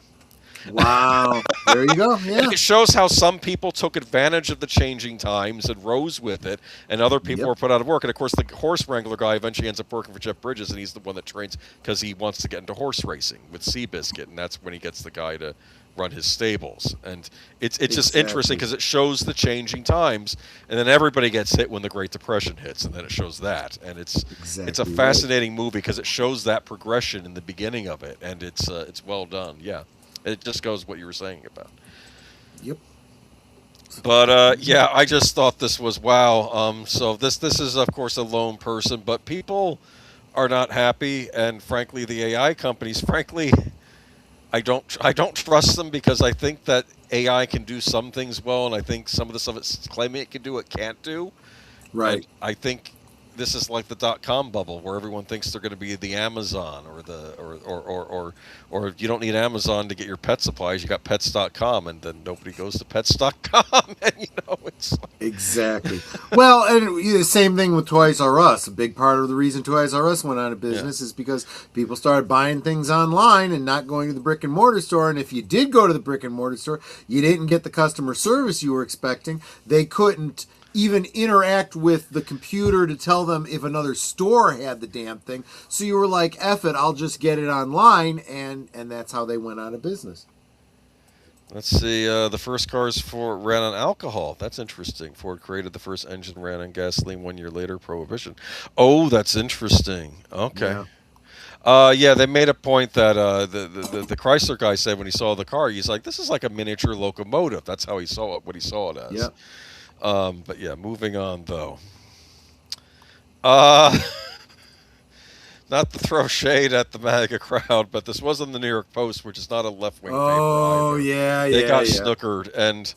Wow. There you go. Yeah. And it shows how some people took advantage of the changing times and rose with it, and other people were put out of work. And of course, the horse wrangler guy eventually ends up working for Jeff Bridges, and he's the one that trains because he wants to get into horse racing with Seabiscuit, and that's when he gets the guy to run his stables. And it's just interesting because it shows the changing times, and then everybody gets hit when the Great Depression hits, and then it shows that. And it's a fascinating movie because it shows that progression in the beginning of it, and it's well done. Yeah. It just goes what you were saying about. Yep. But I just thought this was wow. So this is of course a lone person, but people are not happy, and frankly, the AI companies, frankly, I don't trust them, because I think that AI can do some things well, and I think some of the stuff it's claiming it can do, it can't do. Right. And I think this is like the .com bubble, where everyone thinks they're going to be the Amazon or you don't need Amazon to get your pet supplies. You got pets.com, and then nobody goes to pets.com, and it's like... Exactly. Well, and the same thing with Toys R Us. A big part of the reason Toys R Us went out of business is because people started buying things online and not going to the brick and mortar store. And if you did go to the brick and mortar store, you didn't get the customer service you were expecting. They couldn't even interact with the computer to tell them if another store had the damn thing. So you were like, F it, I'll just get it online, and that's how they went out of business. Let's see, the first cars ran on alcohol. That's interesting. Ford created the first engine ran on gasoline 1 year later, Prohibition. Oh, that's interesting. Okay. Yeah. They made a point that the Chrysler guy said when he saw the car, he's like, this is like a miniature locomotive. That's how he saw it, what he saw it as. Yeah. But yeah, moving on though. Not to throw shade at the MAGA crowd, but this was in the New York Post, which is not a left-wing paper either. Oh, yeah. They got snookered, and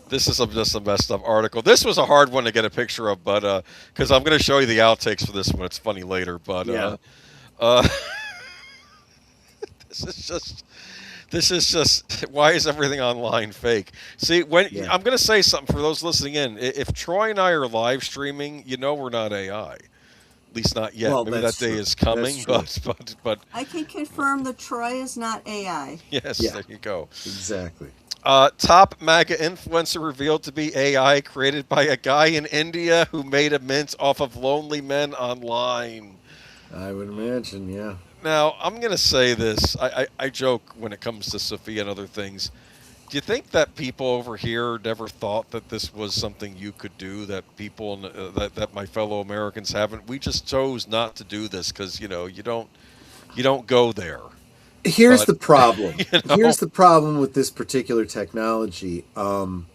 this is just a messed up article. This was a hard one to get a picture of, but because I'm going to show you the outtakes for this one. It's funny later, but This is just, why is everything online fake? See, I'm going to say something for those listening in. If Troy and I are live streaming, we're not AI. At least not yet. Well, maybe that day is coming, but I can confirm that Troy is not AI. Yes, there you go. Exactly. Top MAGA influencer revealed to be AI, created by a guy in India who made a mint off of lonely men online. I would imagine, yeah. Now, I'm going to say this. I joke when it comes to Sophia and other things. Do you think that people over here never thought that this was something you could do, that people, that my fellow Americans haven't? We just chose not to do this because, you don't go there. Here's the problem. Here's the problem with this particular technology. On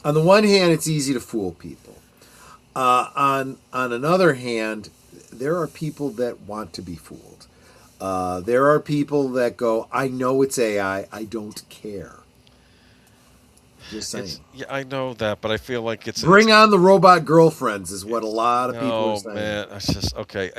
the one hand, it's easy to fool people. On another hand, there are people that want to be fooled. There are people that go, I know it's AI, I don't care. Just saying. Yeah, I know that, but I feel like Bring on the robot girlfriends is what a lot of people are oh saying. man, it's just okay.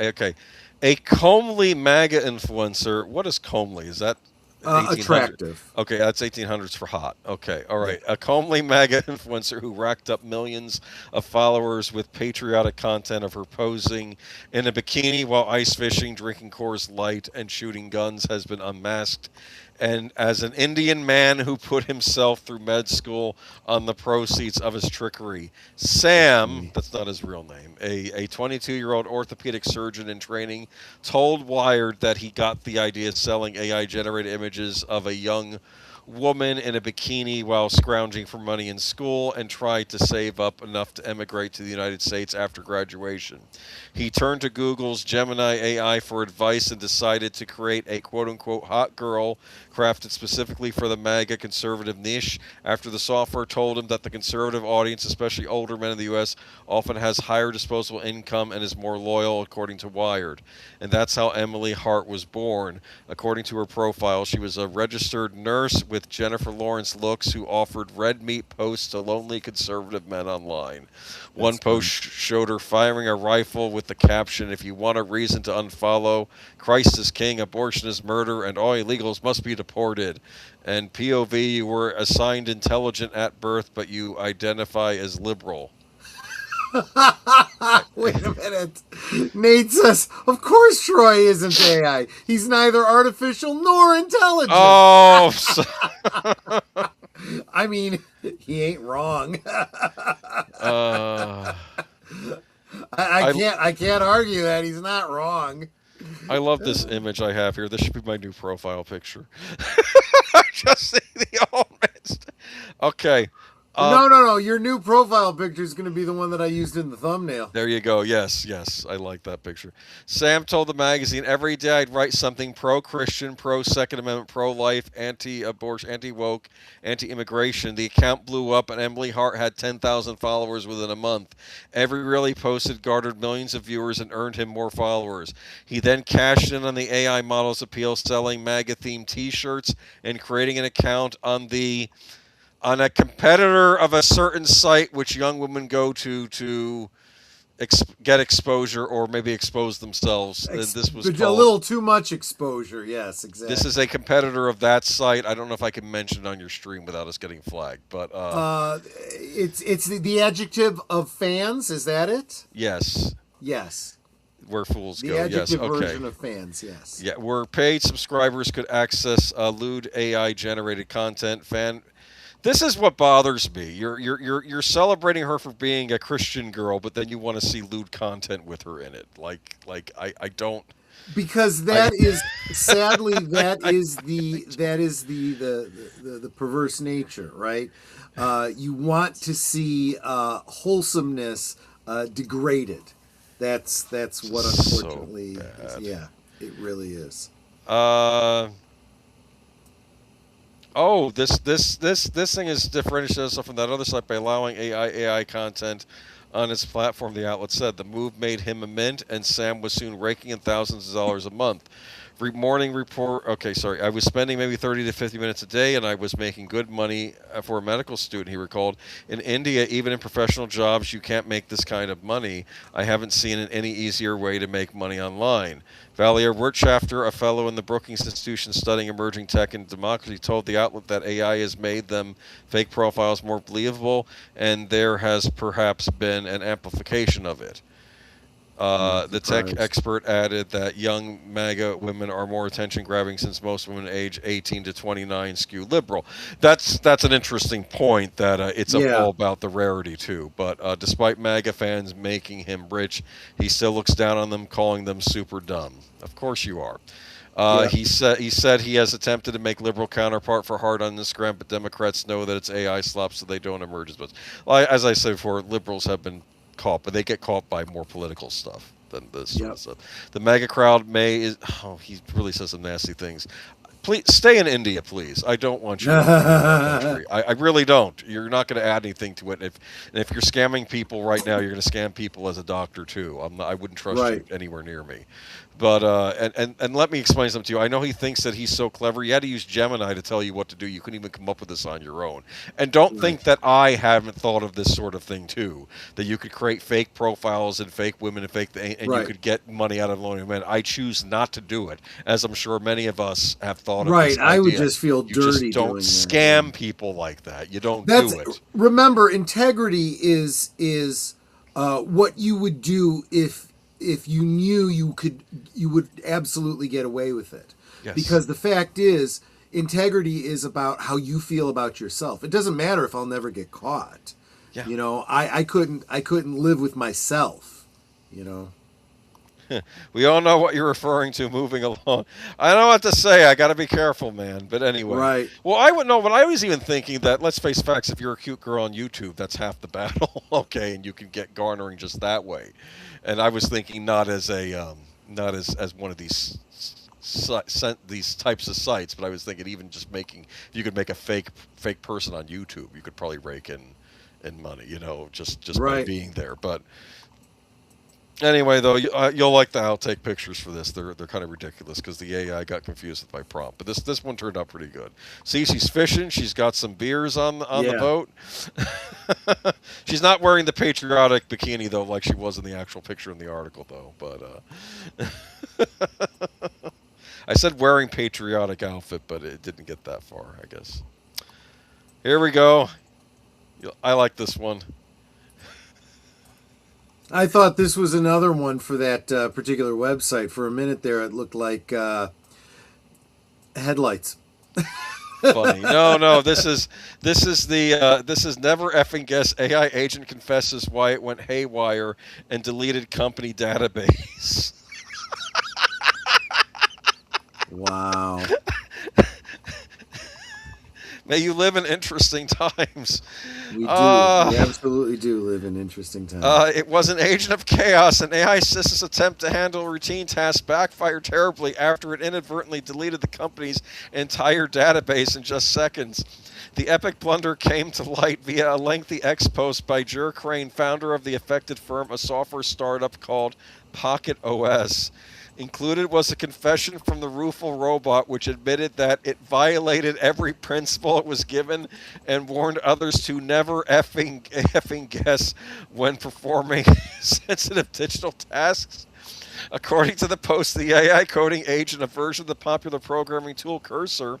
A comely MAGA influencer. What is comely? Is that 1800? Attractive. Okay, that's 1800s for hot. Okay, all right. Yeah. A comely MAGA influencer who racked up millions of followers with patriotic content of her posing in a bikini while ice fishing, drinking Coors Light, and shooting guns has been unmasked. And as an Indian man who put himself through med school on the proceeds of his trickery, Sam, that's not his real name, a 22-year-old orthopedic surgeon in training, told Wired that he got the idea of selling AI-generated images of a young woman in a bikini while scrounging for money in school and tried to save up enough to emigrate to the United States after graduation. He turned to Google's Gemini AI for advice and decided to create a quote-unquote hot girl crafted specifically for the MAGA conservative niche after the software told him that the conservative audience, especially older men in the U.S., often has higher disposable income and is more loyal, according to Wired. And that's how Emily Hart was born. According to her profile, she was a registered nurse with Jennifer Lawrence looks who offered red meat posts to lonely conservative men online. One post showed her firing a rifle with the caption, "If you want a reason to unfollow, Christ is king, abortion is murder, and all illegals must be deported." And POV, you were assigned intelligent at birth, but you identify as liberal. Wait a minute. Nate says, of course Troy isn't AI. He's neither artificial nor intelligent. Oh, I mean, he ain't wrong. I can't argue that he's not wrong. I love this image I have here. This should be my new profile picture. Just see the old man. Okay. No. Your new profile picture is going to be the one that I used in the thumbnail. There you go. Yes. I like that picture. Sam told the magazine, "Every day I'd write something pro-Christian, pro-Second Amendment, pro-life, anti-abortion, anti-woke, anti-immigration. The account blew up and Emily Hart had 10,000 followers within a month. Every reel he posted garnered millions of viewers and earned him more followers. He then cashed in on the AI model's appeal, selling MAGA-themed t-shirts and creating an account on a competitor of a certain site which young women go to get exposure or maybe expose themselves." This was a little too much exposure. Yes, exactly. This is a competitor of that site. I don't know if I can mention it on your stream without us getting flagged, but it's the adjective of fans. Is that it? Yes. Where fools go. The adjective yes. Okay. version of fans. Yes. Yeah, where paid subscribers could access lewd AI generated content. This is what bothers me. You're celebrating her for being a Christian girl, but then you want to see lewd content with her in it. Like I don't. Because that is sadly that is the perverse nature, right? You want to see wholesomeness degraded. That's what unfortunately so bad. Yeah, it really is. Oh, this thing is differentiating itself from that other site by allowing AI content on its platform. The outlet said the move made him a mint, and Sam was soon raking in thousands of dollars a month. Morning report. Okay, sorry. I was spending maybe 30 to 50 minutes a day, and I was making good money for a medical student, he recalled. In India, even in professional jobs, you can't make this kind of money. I haven't seen any easier way to make money online. Valia Wirtschafter, a fellow in the Brookings Institution studying emerging tech and democracy, told the outlet that AI has made them fake profiles more believable, and there has perhaps been an amplification of it. The tech expert added that young MAGA women are more attention-grabbing since most women age 18 to 29 skew liberal. That's an interesting point, that it's all about the rarity, too. But despite MAGA fans making him rich, he still looks down on them, calling them super dumb. Of course you are. He said he has attempted to make liberal counterpart for Hart on Instagram, but Democrats know that it's AI slop, so they don't emerge as much. Well, as I said before, liberals have been caught, but they get caught by more political stuff than this sort of stuff. The MAGA crowd he really says some nasty things. Please stay in India, please. I don't want you in our country. I really don't. You're not going to add anything to it. If you're scamming people right now, you're going to scam people as a doctor too. I wouldn't trust you anywhere near me. But and let me explain something to you. I know he thinks that he's so clever. You had to use Gemini to tell you what to do. You couldn't even come up with this on your own. And don't think that I haven't thought of this sort of thing too. That you could create fake profiles and fake women and you could get money out of lonely men. I choose not to do it, as I'm sure many of us have thought of. Right, this I would idea. just feel You dirty. just don't doing scam that. people like that. You don't do it. Remember, integrity is what you would do if you knew you would absolutely get away with it. Yes. Because the fact is, integrity is about how you feel about yourself. It doesn't matter if I'll never get caught. Yeah. You know, I couldn't live with myself, you know. We all know what you're referring to. Moving along, I don't know what to say. I got to be careful, man. But anyway, Right. Well, I would know. But I was even thinking that, let's face facts. If you're a cute girl on YouTube, that's half the battle. Okay, and you can get garnering just that way. And I was thinking not as one of these these types of sites, but I was thinking even just if you could make a fake person on YouTube, you could probably rake in money. You know, just by Right. being there, but. Anyway, though, you'll like the outtake pictures for this. They're kind of ridiculous because the AI got confused with my prompt. But this one turned out pretty good. See, she's fishing. She's got some beers on the boat. She's not wearing the patriotic bikini though, like she was in the actual picture in the article, though. But I said wearing patriotic outfit, but it didn't get that far, I guess. Here we go. I like this one. I thought this was another one for that particular website. For a minute there, it looked like headlights. Funny. No. This is never effing guess. AI agent confesses why it went haywire and deleted company database. Wow. May you live in interesting times. We do. We absolutely do live in interesting times. It was an agent of chaos. An AI assistant's attempt to handle a routine task backfired terribly after it inadvertently deleted the company's entire database in just seconds. The epic blunder came to light via a lengthy X post by Jer Crane, founder of the affected firm, a software startup called Pocket OS. Included was a confession from the rueful robot, which admitted that it violated every principle it was given and warned others to never effing guess when performing sensitive digital tasks. According to the post, the AI coding agent, a version of the popular programming tool Cursor,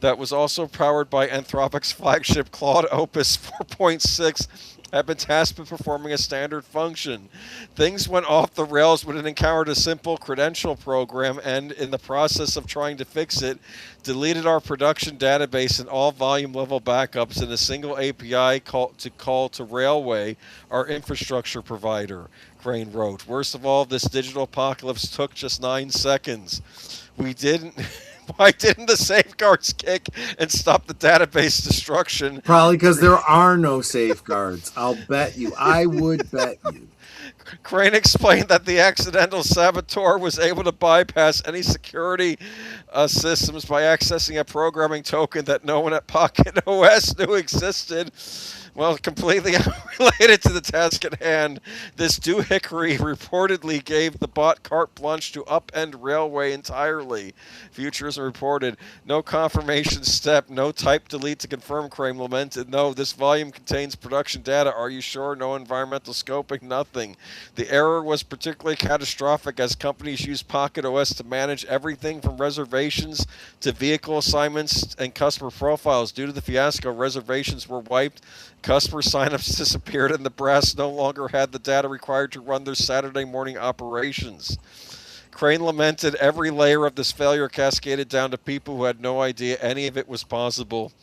that was also powered by Anthropic's flagship Claude Opus 4.6, had been tasked with performing a standard function. Things went off the rails when it encountered a simple credential program and, in the process of trying to fix it, deleted our production database and all volume level backups in a single API call to Railway, our infrastructure provider, Crane wrote. Worst of all, this digital apocalypse took just 9 seconds. Why didn't the safeguards kick and stop the database destruction? Probably because there are no safeguards. I'll bet you. I would bet you. Crane explained that the accidental saboteur was able to bypass any security systems by accessing a programming token that no one at Pocket OS knew existed. Well, completely unrelated to the task at hand, this doohickery reportedly gave the bot carte blanche to upend Railway entirely. Futures reported. No confirmation step, no type delete to confirm, Crane lamented. No, this volume contains production data. Are you sure? No environmental scoping, nothing. The error was particularly catastrophic as companies use Pocket OS to manage everything from reservations to vehicle assignments and customer profiles. Due to the fiasco, reservations were wiped, customer signups disappeared, and the brass no longer had the data required to run their Saturday morning operations. Crane lamented every layer of this failure cascaded down to people who had no idea any of it was possible.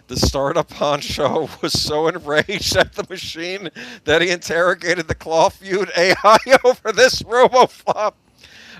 The startup honcho was so enraged at the machine that he interrogated the claw-viewed AI over this roboflop.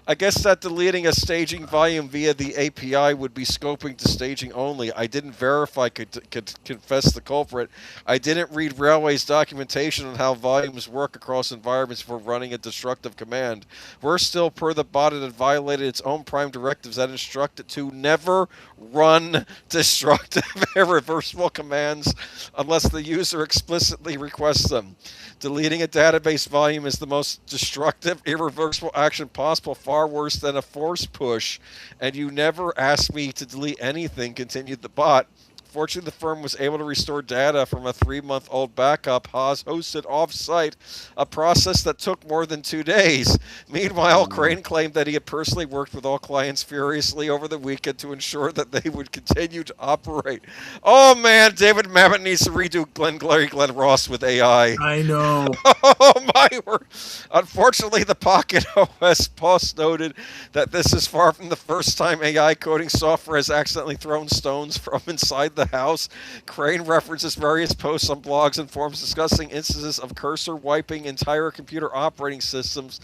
I guess that deleting a staging volume via the API would be scoping to staging only. I didn't verify, could confess the culprit. I didn't read Railway's documentation on how volumes work across environments for running a destructive command. Worse still, per the bot, it had violated its own prime directives that instruct it to never run destructive irreversible commands unless the user explicitly requests them. Deleting a database volume is the most destructive, irreversible action possible, far far worse than a force push, and you never asked me to delete anything," continued the bot. Fortunately, the firm was able to restore data from a 3-month-old backup Haas hosted off-site, a process that took more than 2 days. Meanwhile, Crane claimed that he had personally worked with all clients furiously over the weekend to ensure that they would continue to operate. Oh man, David Mamet needs to redo Glenn Ross with AI. I know. Oh my word. Unfortunately, the Pocket OS post noted that this is far from the first time AI coding software has accidentally thrown stones from inside the house. Crane references various posts on blogs and forums discussing instances of cursor wiping entire computer operating systems,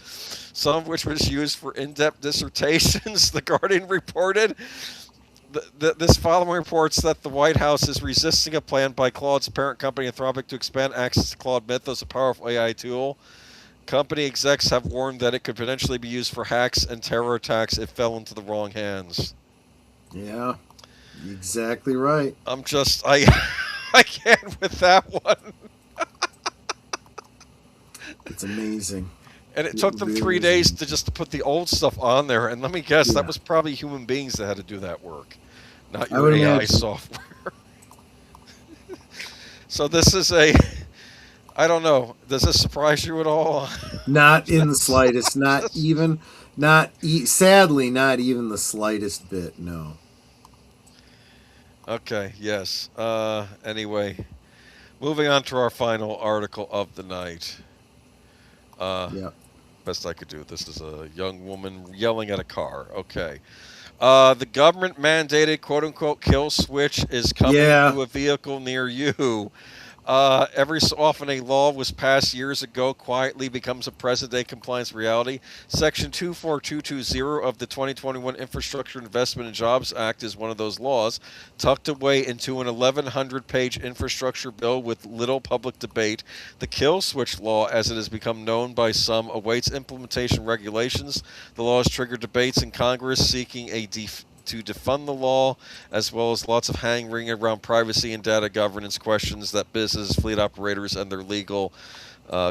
some of which was used for in-depth dissertations. The Guardian reported this following reports that the White House is resisting a plan by Claude's parent company Anthropic to expand access to Claude Mythos, a powerful AI tool. Company execs have warned that it could potentially be used for hacks and terror attacks if it fell into the wrong hands. Yeah, exactly right. I can't with that one. It's amazing. And it took them 3 days to put the old stuff on there. And let me guess, that was probably human beings that had to do that work, not your AI software. So this is I don't know. Does this surprise you at all? Not in the slightest. Sadly, not even the slightest bit. No. Okay. Yes. Anyway, moving on to our final article of the night. Yeah. Best I could do. This is a young woman yelling at a car. Okay. The government mandated quote unquote kill switch is coming to a vehicle near you. Every so often, a law was passed years ago quietly becomes a present-day compliance reality. Section 24220 of the 2021 Infrastructure Investment and Jobs Act is one of those laws, tucked away into an 1,100-page infrastructure bill with little public debate. The kill switch law, as it has become known by some, awaits implementation regulations. The law has triggered debates in Congress seeking to defund the law, as well as lots of hand-wringing around privacy and data governance questions that business, fleet operators, and their legal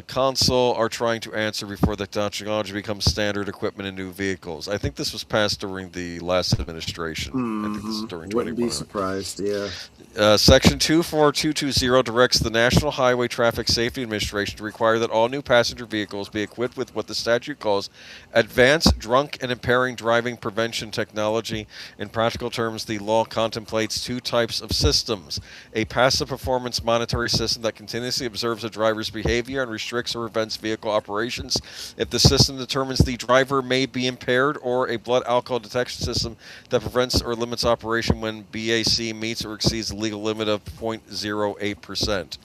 counsel are trying to answer before the technology becomes standard equipment in new vehicles. I think this was passed during the last administration. I think this is during 21. Wouldn't be surprised, yeah. Section 24220 directs the National Highway Traffic Safety Administration to require that all new passenger vehicles be equipped with what the statute calls advanced drunk and impairing driving prevention technology. In practical terms, the law contemplates two types of systems: a passive performance monitoring system that continuously observes a driver's behavior and restricts or prevents vehicle operations if the system determines the driver may be impaired, or a blood alcohol detection system that prevents or limits operation when BAC meets or exceeds the legal limit of 0.08%.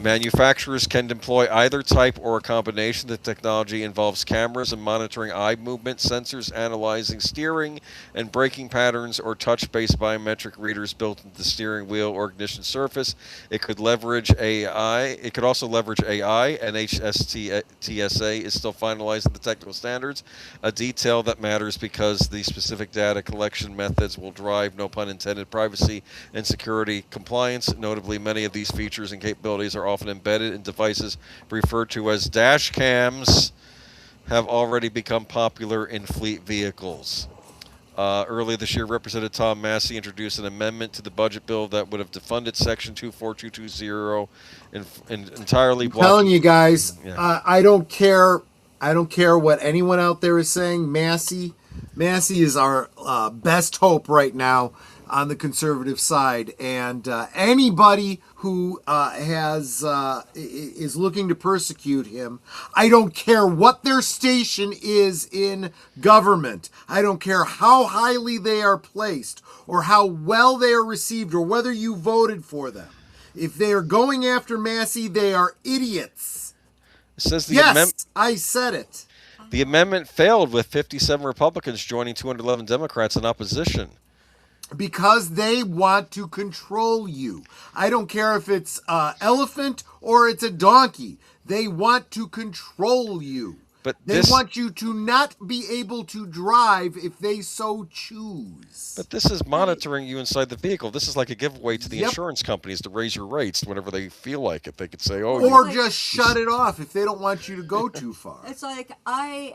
Manufacturers can deploy either type or a combination. The technology involves cameras and monitoring eye movement, sensors analyzing steering and braking patterns, or touch-based biometric readers built into the steering wheel or ignition surface. It could leverage AI. It could also leverage AI. NHTSA is still finalizing the technical standards, a detail that matters because the specific data collection methods will drive, no pun intended, privacy and security compliance. Notably, many of these features and capabilities are often embedded in devices referred to as dash cams, have already become popular in fleet vehicles. Earlier this year, Representative Tom Massey introduced an amendment to the budget bill that would have defunded Section 24220 and entirely blocked. I'm telling you guys, I don't care. I don't care what anyone out there is saying. Massey is our best hope right now on the conservative side, and anybody who is looking to persecute him, I don't care what their station is in government. I don't care how highly they are placed or how well they are received or whether you voted for them. If they are going after Massey, they are idiots. It says I said it. The amendment failed with 57 Republicans joining 211 Democrats in opposition. Because they want to control you. I don't care if it's an elephant or it's a donkey. They want to control you. But They want you to not be able to drive if they so choose. But this is monitoring you inside the vehicle. This is like a giveaway to the Yep. insurance companies to raise your rates whenever they feel like it. They could say, "Oh, Or you." just shut it off if they don't want you to go too far. It's like, I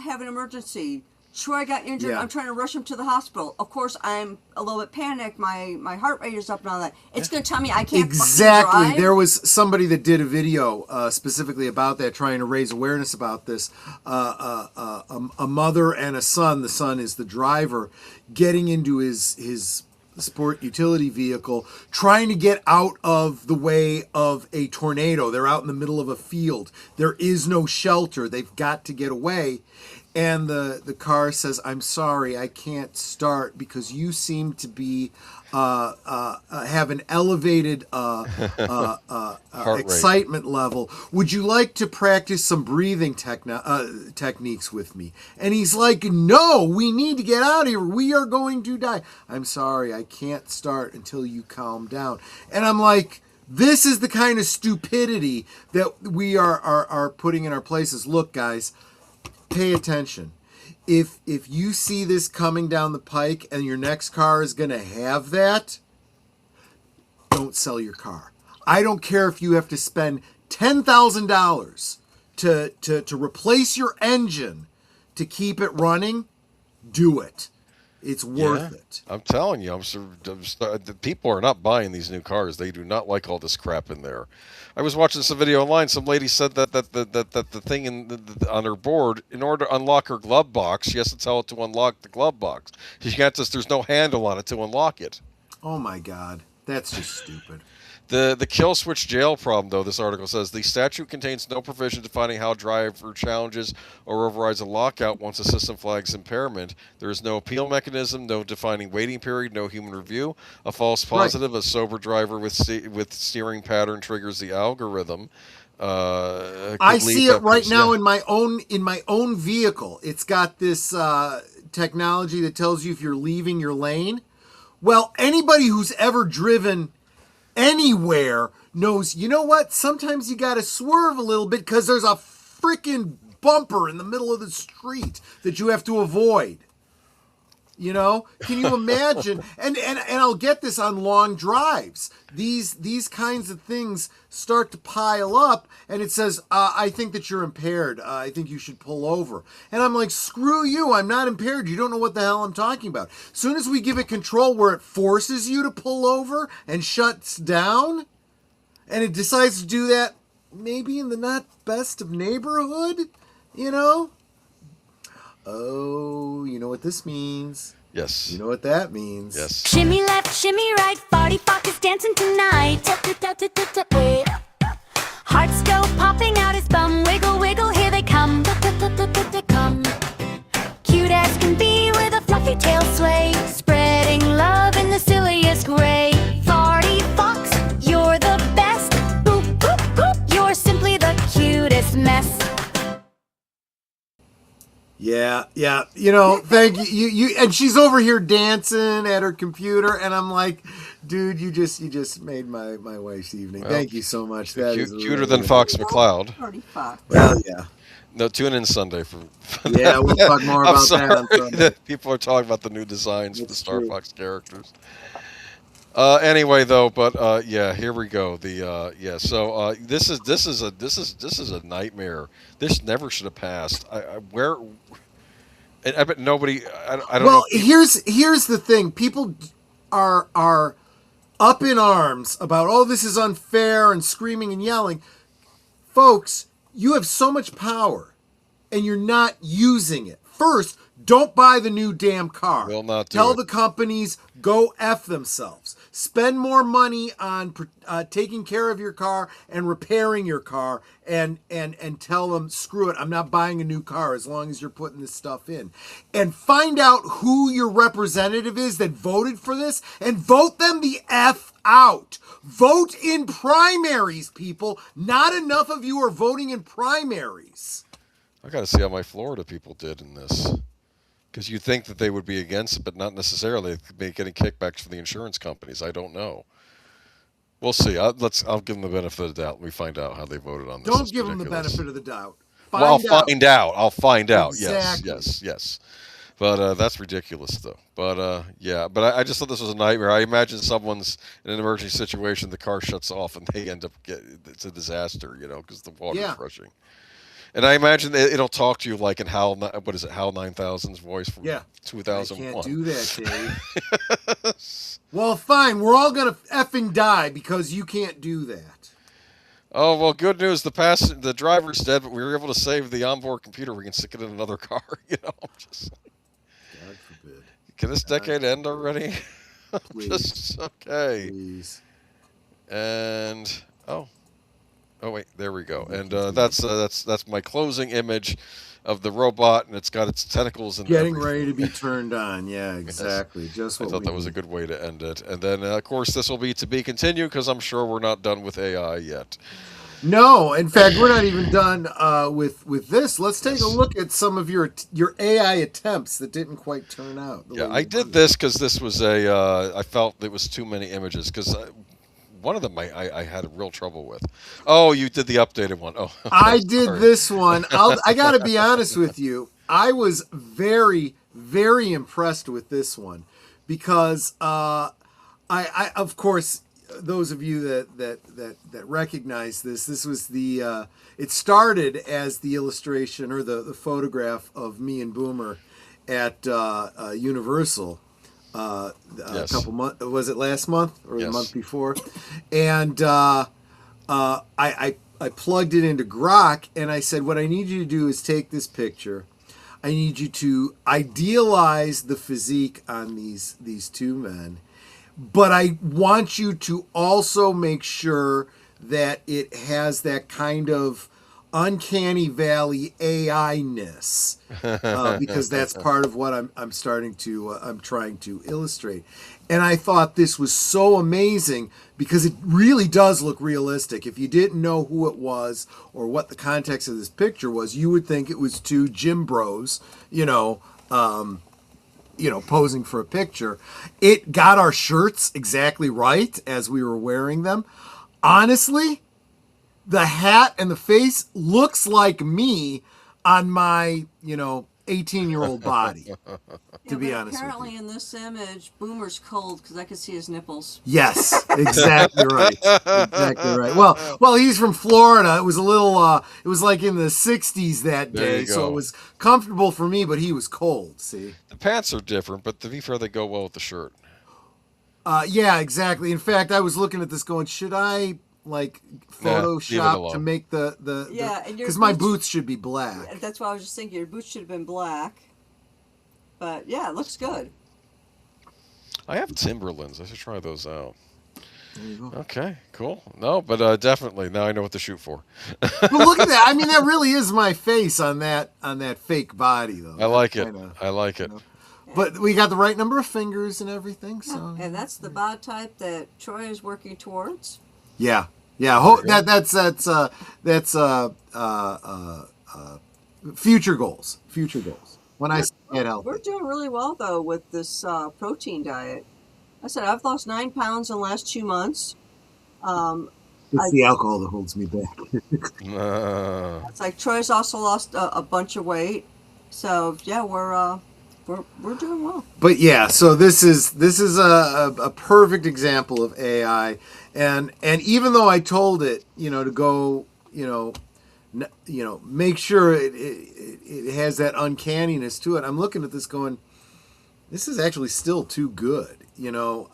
have an emergency. Troy got injured. Yeah. I'm trying to rush him to the hospital. Of course, I'm a little bit panicked. My heart rate is up and all that. It's going to tell me I can't Exactly. fucking drive. There was somebody that did a video specifically about that, trying to raise awareness about this. A mother and a son. The son is the driver, getting into his sport utility vehicle, trying to get out of the way of a tornado. They're out in the middle of a field. There is no shelter. They've got to get away. And the car says, "I'm sorry, I can't start because you seem to be have an elevated excitement level. Would you like to practice some breathing techniques with me?" And he's like, "No, we need to get out of here. We are going to die. I'm sorry, I can't start until you calm down." And I'm like, this is the kind of stupidity that we are putting in our places. Look, guys, pay attention. If you see this coming down the pike and your next car is going to have that, don't sell your car. I don't care if you have to spend $10,000 to replace your engine to keep it running. Do it. It's worth it. I'm telling you, the people are not buying these new cars. They do not like all this crap in there. I was watching some video online. Some lady said that the thing on her board, in order to unlock her glove box, she has to tell it to unlock the glove box. She can't just. There's no handle on it to unlock it. Oh my God, that's just stupid. The kill switch jail problem, though, this article says the statute contains no provision defining how driver challenges or overrides a lockout once a system flags impairment. There is no appeal mechanism, no defining waiting period, no human review. A false positive, a sober driver with steering pattern triggers the algorithm. I see it right now in my own vehicle. It's got this technology that tells you if you're leaving your lane. Well, anybody who's ever driven anywhere knows, you know what? Sometimes you got to swerve a little bit because there's a freaking bumper in the middle of the street that you have to avoid. You know, can you imagine? and I'll get this on long drives. These kinds of things start to pile up, and it says, "I think that you're impaired. I think you should pull over." And I'm like, screw you! I'm not impaired. You don't know what the hell I'm talking about. As soon as we give it control where it forces you to pull over and shuts down, and it decides to do that, maybe in the not best of neighborhood, you know. Oh, you know what this means. Yes. You know what that means. Yes. Shimmy left, shimmy right, party fuck is dancing tonight. Hearts go popping out his bum, wiggle, wiggle, here they come. Come. Cute as can be with a fluffy tail sway, spreading love in the silliest way. Farty fox, you're the best. Boop, boop, boop, you're simply the cutest mess. Yeah. You know, thank you. You and she's over here dancing at her computer, and I'm like, dude, you just made my wife's evening. Well, thank you so much. That is cuter really than Fox McCloud. Party fox. Well, yeah. No, tune in Sunday for Yeah, we'll talk more I'm about sorry that on Sunday. that people are talking about the new designs for the Star true. Fox characters. Anyway, though, but yeah, here we go. So this is a nightmare. This never should have passed. I bet nobody. I don't know. Well, here's the thing. People are up in arms about, oh, this is unfair, and screaming and yelling. Folks, you have so much power, and you're not using it. First, don't buy the new damn car. Will not do Tell it. the companies, go F themselves. Spend more money on taking care of your car and repairing your car, and tell them, screw it, I'm not buying a new car as long as you're putting this stuff in. And find out who your representative is that voted for this, and vote them the F out. Vote in primaries, people. Not enough of you are voting in primaries. I got to see how my Florida people did in this, because you think that they would be against it, but not necessarily. They could be getting kickbacks from the insurance companies. I don't know. We'll see. I'll give them the benefit of the doubt. We find out how they voted on this. Don't It's give them the ridiculous. benefit of the doubt. I'll Find out. find out. I'll find out. Exactly. Yes. But that's ridiculous, though. But yeah. But I just thought this was a nightmare. I imagine someone's in an emergency situation, the car shuts off, and they end up it's a disaster, because the water's Yeah. rushing. And I imagine it'll talk to you like in Hal. What is it? Hal 9000's voice from Yeah. I 2001. can't do that, Dave. Well, fine. We're all gonna effing die because you can't do that. Oh well, good news. The driver's dead, but we were able to save the onboard computer. We can stick it in another car. Just God forbid. can this decade end already? Please. Just okay. Please. And oh wait, there we go. And that's my closing image of the robot, and it's got its tentacles and Getting everything. ready to be turned on. Yeah, exactly. Just I what thought we that was a need. good way to end it. And then, of course, this will be to be continued because I'm sure we're not done with AI yet. No, in fact, we're not even done with this. Let's take a look at some of your AI attempts that didn't quite turn out. Yeah, I did this because this was I felt it was too many images because one of them I had real trouble with. Oh, you did the updated one. Oh, okay, I did sorry. this one. I got to be honest with you. I was very, very impressed with this one because I of course, those of you that recognize this was the it started as the illustration or the photograph of me and Boomer at Universal. A Yes. couple months, was it last month or the Yes. month before? And I plugged it into Grok and I said, what I need you to do is take this picture. I need you to idealize the physique on these two men, but I want you to also make sure that it has that kind of uncanny valley AI-ness, because that's part of what I'm trying to illustrate. And I thought this was so amazing because it really does look realistic. If you didn't know who it was or what the context of this picture was, you would think it was two gym bros, posing for a picture. It got our shirts exactly right as we were wearing them. Honestly, the hat and the face looks like me on my, 18-year-old body, to be honest with apparently you. in this image, Boomer's cold because I could see his nipples. Yes, exactly right. Exactly right. Well, he's from Florida. It was a little, it was like in the 60s that There day, you so go. it was comfortable for me, but he was cold, see? The pants are different, but to be fair, they go well with the shirt. Yeah, exactly. In fact, I was looking at this going, should I leave it Photoshop alone. to make Yeah, and your because my boots- boots should be black. That's why I was just thinking your boots should have been black. But yeah, it looks good. I have Timberlands. I should try those out. There you go. Okay, cool. No, but definitely now I know what to shoot for. But look at that. I mean, that really is my face on that fake body, though. I like it. Kinda- I like it. But we got the right number of fingers and everything, so And that's the bod type that Troy is working towards. yeah. That's future goals. Future goals. When I say get healthy. We're doing really well though with this protein diet. I said I've lost 9 pounds in the last 2 months. It's the alcohol that holds me back. It's like Troy's also lost a bunch of weight. So yeah, we're doing well. But yeah, so this is a perfect example of AI, and even though I told it, to go, make sure it has that uncanniness to it. I'm looking at this going, this is actually still too good.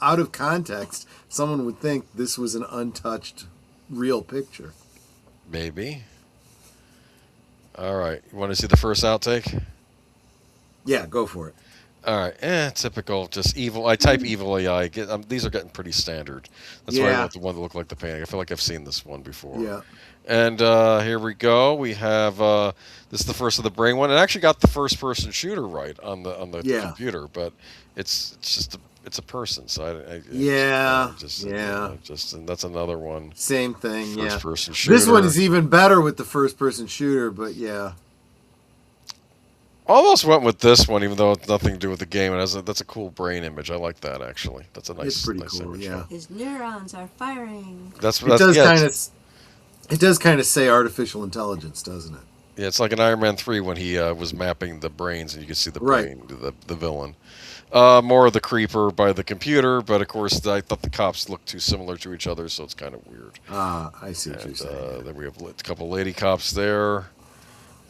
Out of context, someone would think this was an untouched real picture. Maybe. All right. You want to see the first outtake? Yeah, go for it. All right. Typical. Just evil. I type evil AI. These are getting pretty standard. That's why I Yeah. want the one that look like the painting. I feel like I've seen this one before. Yeah. And here we go. We have this is the first of the brain one. It actually got the first person shooter right on the Yeah. computer, but it's just it's a person. So and that's another one. Same thing. First Yeah. person shooter. This one is even better with the first person shooter, but yeah. Almost went with this one, even though it's nothing to do with the game. That's a cool brain image. I like that actually. That's a nice. It's pretty nice cool. image. Yeah. His neurons are firing. That's It does yeah, kind of. It does kind of say artificial intelligence, doesn't it? Yeah, it's like in Iron Man 3 when he was mapping the brains, and you could see the Right. brain, the villain. More of the creeper by the computer, but of course I thought the cops looked too similar to each other, so it's kind of weird. I see what you're And saying. then we have a couple lady cops there,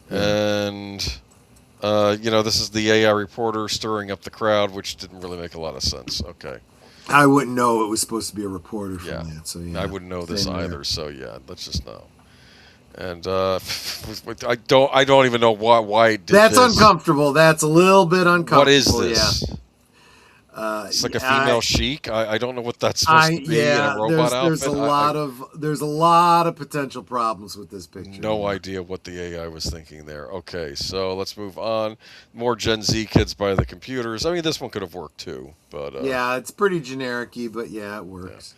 and this is the AI reporter stirring up the crowd, which didn't really make a lot of sense. Okay. I wouldn't know it was supposed to be a reporter from Yeah. that. So yeah, I wouldn't know this same there. either. So yeah, let's just know. And I don't even know why it did That's this. uncomfortable. That's a little bit uncomfortable. What is this? Yeah. It's like a female chic. I don't know what that's supposed to be in a robot outfit. There's a lot of potential problems with this picture. No idea what the AI was thinking there. Okay, so let's move on. More Gen Z kids by the computers. I mean, this one could have worked too, but yeah, it's pretty generic-y, but yeah, it works.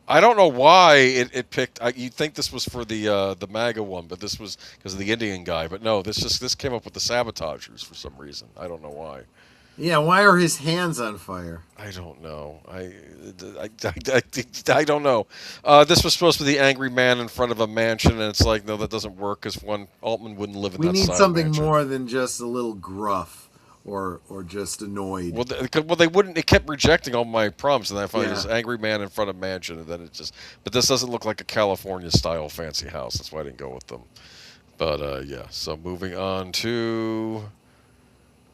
I don't know why it picked. You'd think this was for the MAGA one, but this was because of the Indian guy. But no, this came up with the sabotagers for some reason. I don't know why. Yeah, why are his hands on fire? I don't know. I don't know. This was supposed to be the angry man in front of a mansion, and it's like, no, that doesn't work because Altman wouldn't live in We that need style something mansion. more than just a little gruff or just annoyed. Well, they wouldn't. It kept rejecting all my prompts, and then I finally Yeah. this angry man in front of mansion, and then it just. But this doesn't look like a California style fancy house. That's why I didn't go with them. But yeah. So moving on to.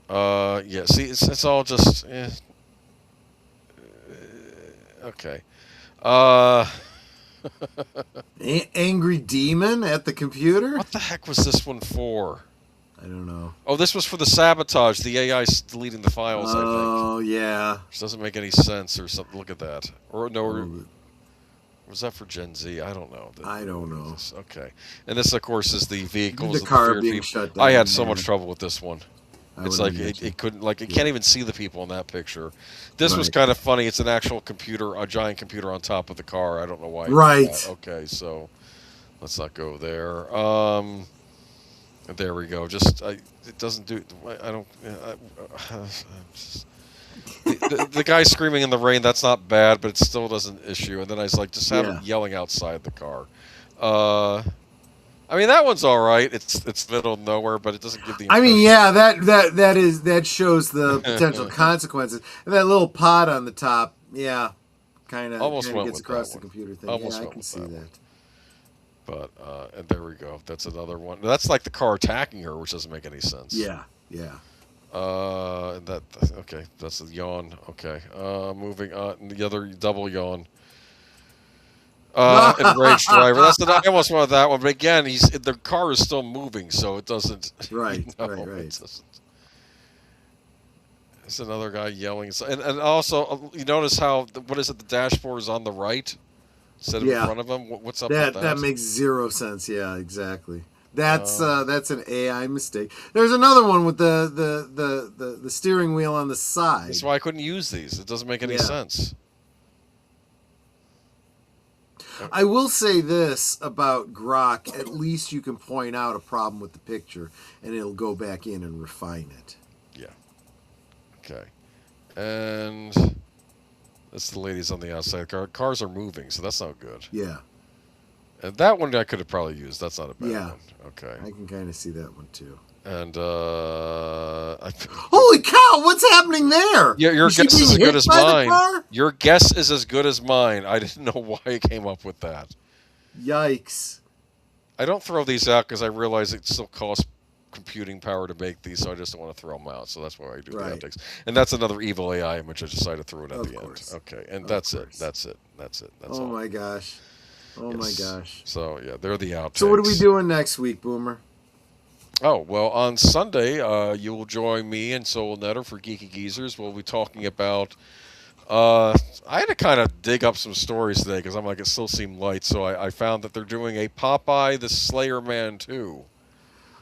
Yeah. See, it's all just. Okay. Angry demon at the computer? What the heck was this one for? I don't know. Oh, this was for the sabotage. The AI's deleting the files, I think. Oh, yeah. Which doesn't make any sense or something. Look at that. Or no, was that for Gen Z? I don't know. I don't know. Okay. And this, of course, is the vehicles. The car fear being people. shut down. I had so much trouble with this one. It's would like imagine. it couldn't, like, it can't even see the people in that picture. This was Right. kind of funny. It's an actual computer, a giant computer on top of the car. I don't know why. it did Right. that. Okay, so let's not go there. There we go. It doesn't do. I don't. The guy screaming in the rain, that's not bad, but it still doesn't issue. And then I was like, just have him yelling outside the car. I mean, that one's all right. It's middle of nowhere, but it doesn't give the I mean, impression. yeah, that shows the potential consequences. And that little pod on the top, yeah, kind of Almost went gets with across that the one. computer thing. Almost Yeah, I went can with see that that. one. But and there we go. That's another one. That's like the car attacking her, which doesn't make any sense. Yeah, yeah. Okay, that's a yawn. Okay, moving on. The other double yawn. Enraged driver. I almost wanted that one, but again, the car is still moving, so it doesn't. Right, right. right. It's another guy yelling, and also you notice how what is it? The dashboard is on the right instead of in front of him. What's up with that? That makes zero sense. Yeah, exactly. That's an AI mistake. There's another one with the steering wheel on the side. That's why I couldn't use these. It doesn't make any sense. I will say this about Grok: at least you can point out a problem with the picture, and it'll go back in and refine it. Yeah. Okay. And that's the ladies on the outside. Cars are moving, so that's not good. Yeah. And that one I could have probably used. That's not a bad one. Okay. I can kind of see that one too. And holy cow! What's happening there? Your Is she guess is as being good hit as by the mine. car? Your guess is as good as mine. I didn't know why I came up with that. Yikes! I don't throw these out because I realize it still costs computing power to make these, so I just don't want to throw them out. So that's why I do the outtakes. And that's another evil AI image I decided to throw it at the end. Okay, and that's it. That's Oh all. my gosh! Oh my gosh! So yeah, they're the outtakes. So what are we doing next week, Boomer? Oh, well, on Sunday, you will join me and Soul Netter for Geeky Geezers. We'll be talking about... I had to kind of dig up some stories today because I'm like, it still seemed light. So I found that they're doing a Popeye the Slayer Man 2.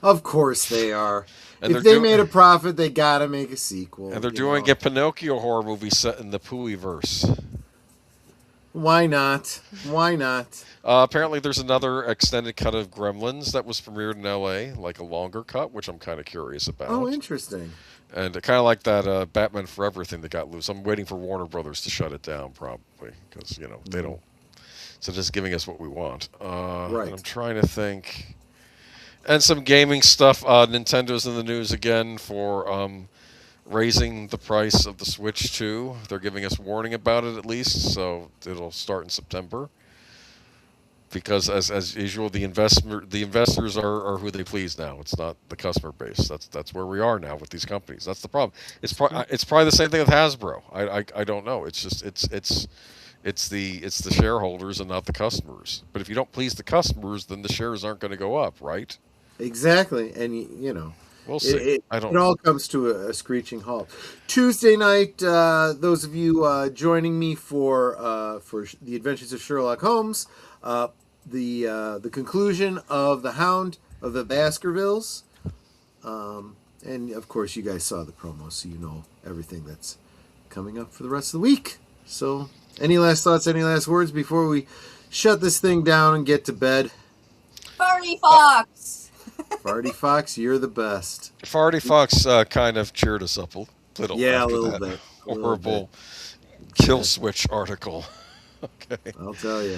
Of course they are. And if they made a profit, they got to make a sequel. And they're doing a Pinocchio horror movie set in the Pooey-verse. Why not? Why not? Apparently, there's another extended cut of Gremlins that was premiered in L.A., like a longer cut, which I'm kind of curious about. Oh, interesting. And kind of like that Batman Forever thing that got loose. I'm waiting for Warner Brothers to shut it down, probably, because, they don't. So just giving us what we want. Right. And I'm trying to think. And some gaming stuff. Nintendo's in the news again for raising the price of the Switch 2. They're giving us warning about it at least, so it'll start in September. Because as usual, the investors are who they please now. It's not the customer base. That's where we are now with these companies. That's the problem. It's probably the same thing with Hasbro. I don't know. It's just it's the shareholders and not the customers. But if you don't please the customers, then the shares aren't going to go up, right? Exactly, and We'll see. It, I don't it know. all comes to a screeching halt. Tuesday night, those of you joining me for the Adventures of Sherlock Holmes, the conclusion of the Hound of the Baskervilles, and of course you guys saw the promo, so you know everything that's coming up for the rest of the week. So, any last thoughts? Any last words before we shut this thing down and get to bed? Farty Fox! Farty Fox, you're the best. Farty Fox kind of cheered us up a little. Yeah, a after little that bit. Horrible kill switch article. Okay. I'll tell you.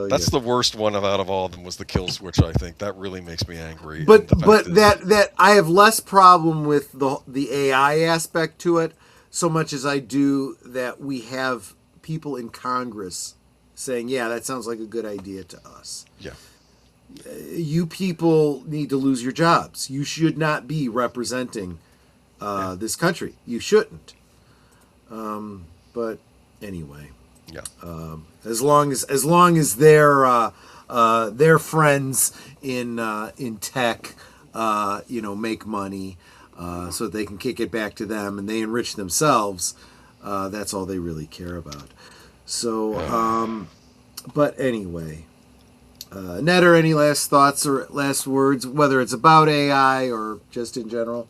That's the worst one out of all of them was the kill switch. I think that really makes me angry. But And the fact is- that I have less problem with the AI aspect to it, so much as I do that we have people in Congress saying, "Yeah, that sounds like a good idea to us." yeah. You people need to lose your jobs. You should not be representing this country. You shouldn't. But anyway, Yeah. as long as their friends in tech, make money, so that they can kick it back to them and they enrich themselves. That's all they really care about. So, but anyway. Netter, any last thoughts or last words, whether it's about AI or just in general?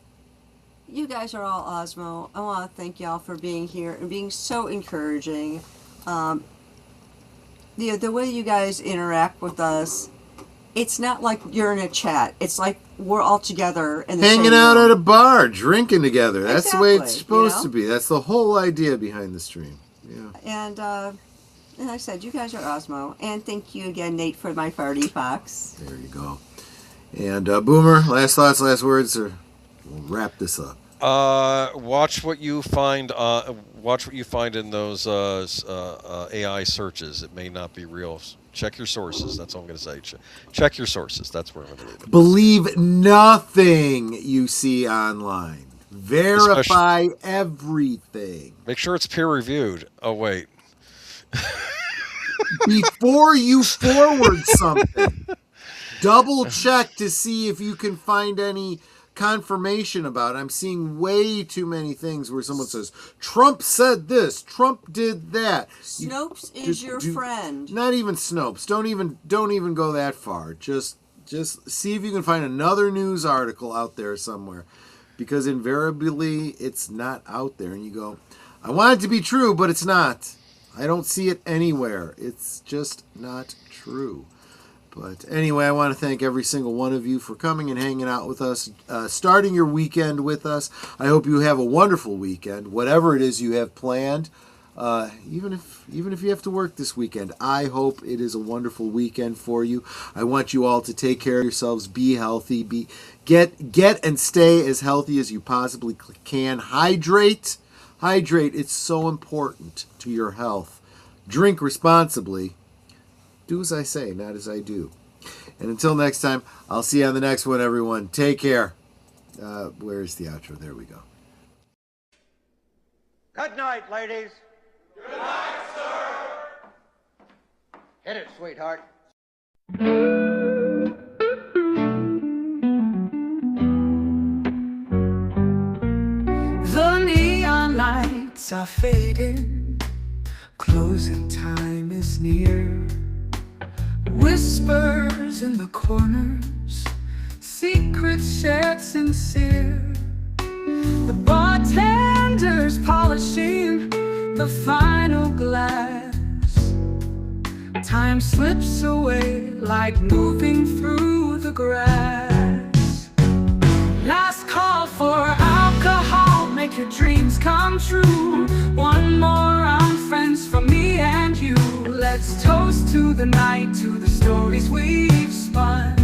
You guys are all Osmo. I want to thank y'all for being here and being so encouraging. The way you guys interact with us, it's not like you're in a chat. It's like we're all together in the Hanging same out room. at a bar, drinking together. That's the way it's Exactly, supposed to be. That's the whole idea behind the stream. Yeah. And I said, you guys are Osmo. And thank you again, Nate, for my Farty Fox. There you go. And Boomer, last thoughts, last words, or we'll wrap this up. Watch what you find. Watch what you find in those AI searches. It may not be real. Check your sources. That's all I'm going to say. Check your sources. That's where I'm going to leave it. Believe nothing you see online. Verify everything. Make sure it's peer reviewed. Oh wait. Before you forward something, double check to see if you can find any confirmation about it. I'm seeing way too many things where someone says, Trump said this, Trump did that. Snopes is your friend. Not even Snopes. Don't even go that far. Just see if you can find another news article out there somewhere. Because invariably it's not out there. And you go, I want it to be true, but it's not. I don't see it anywhere. It's just not true. But anyway, I want to thank every single one of you for coming and hanging out with us, starting your weekend with us. I hope you have a wonderful weekend, whatever it is you have planned. Even if you have to work this weekend, I hope it is a wonderful weekend for you. I want you all to take care of yourselves, be healthy, get and stay as healthy as you possibly can. Hydrate. It's so important to your health. Drink responsibly. Do as I say, not as I do. And until next time, I'll see you on the next one, everyone. Take care. Where's the outro? There we go. Good night, ladies. Good night, sir. Hit it, sweetheart. The neon lights are fading, closing time is near. Whispers in the corners, secrets shared sincere. The bartender's polishing the final glass. Time slips away like moving through the grass. Last call for alcohol, make your dreams come true. One more round, friends, from me and you. Let's toast to the night, to the stories we've spun.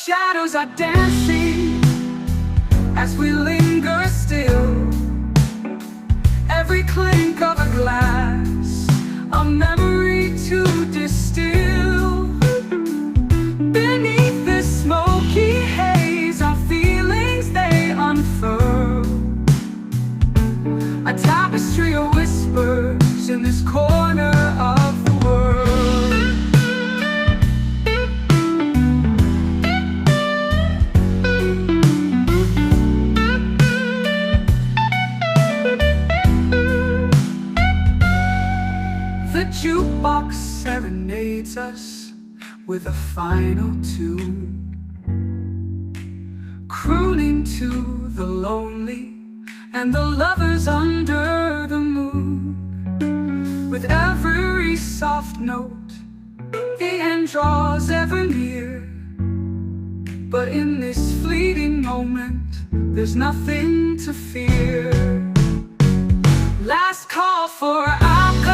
shadows are dancing as we linger still. Every clink of a glass, a memory to distill. Beneath this smoky haze, our feelings they unfurl. A tapestry of whispers in this corner of the world. The jukebox serenades us with a final tune, crooning to the lonely and the lovers under the moon. With every soft note, the end draws ever near. But in this fleeting moment, there's nothing to fear. Last call for alcohol.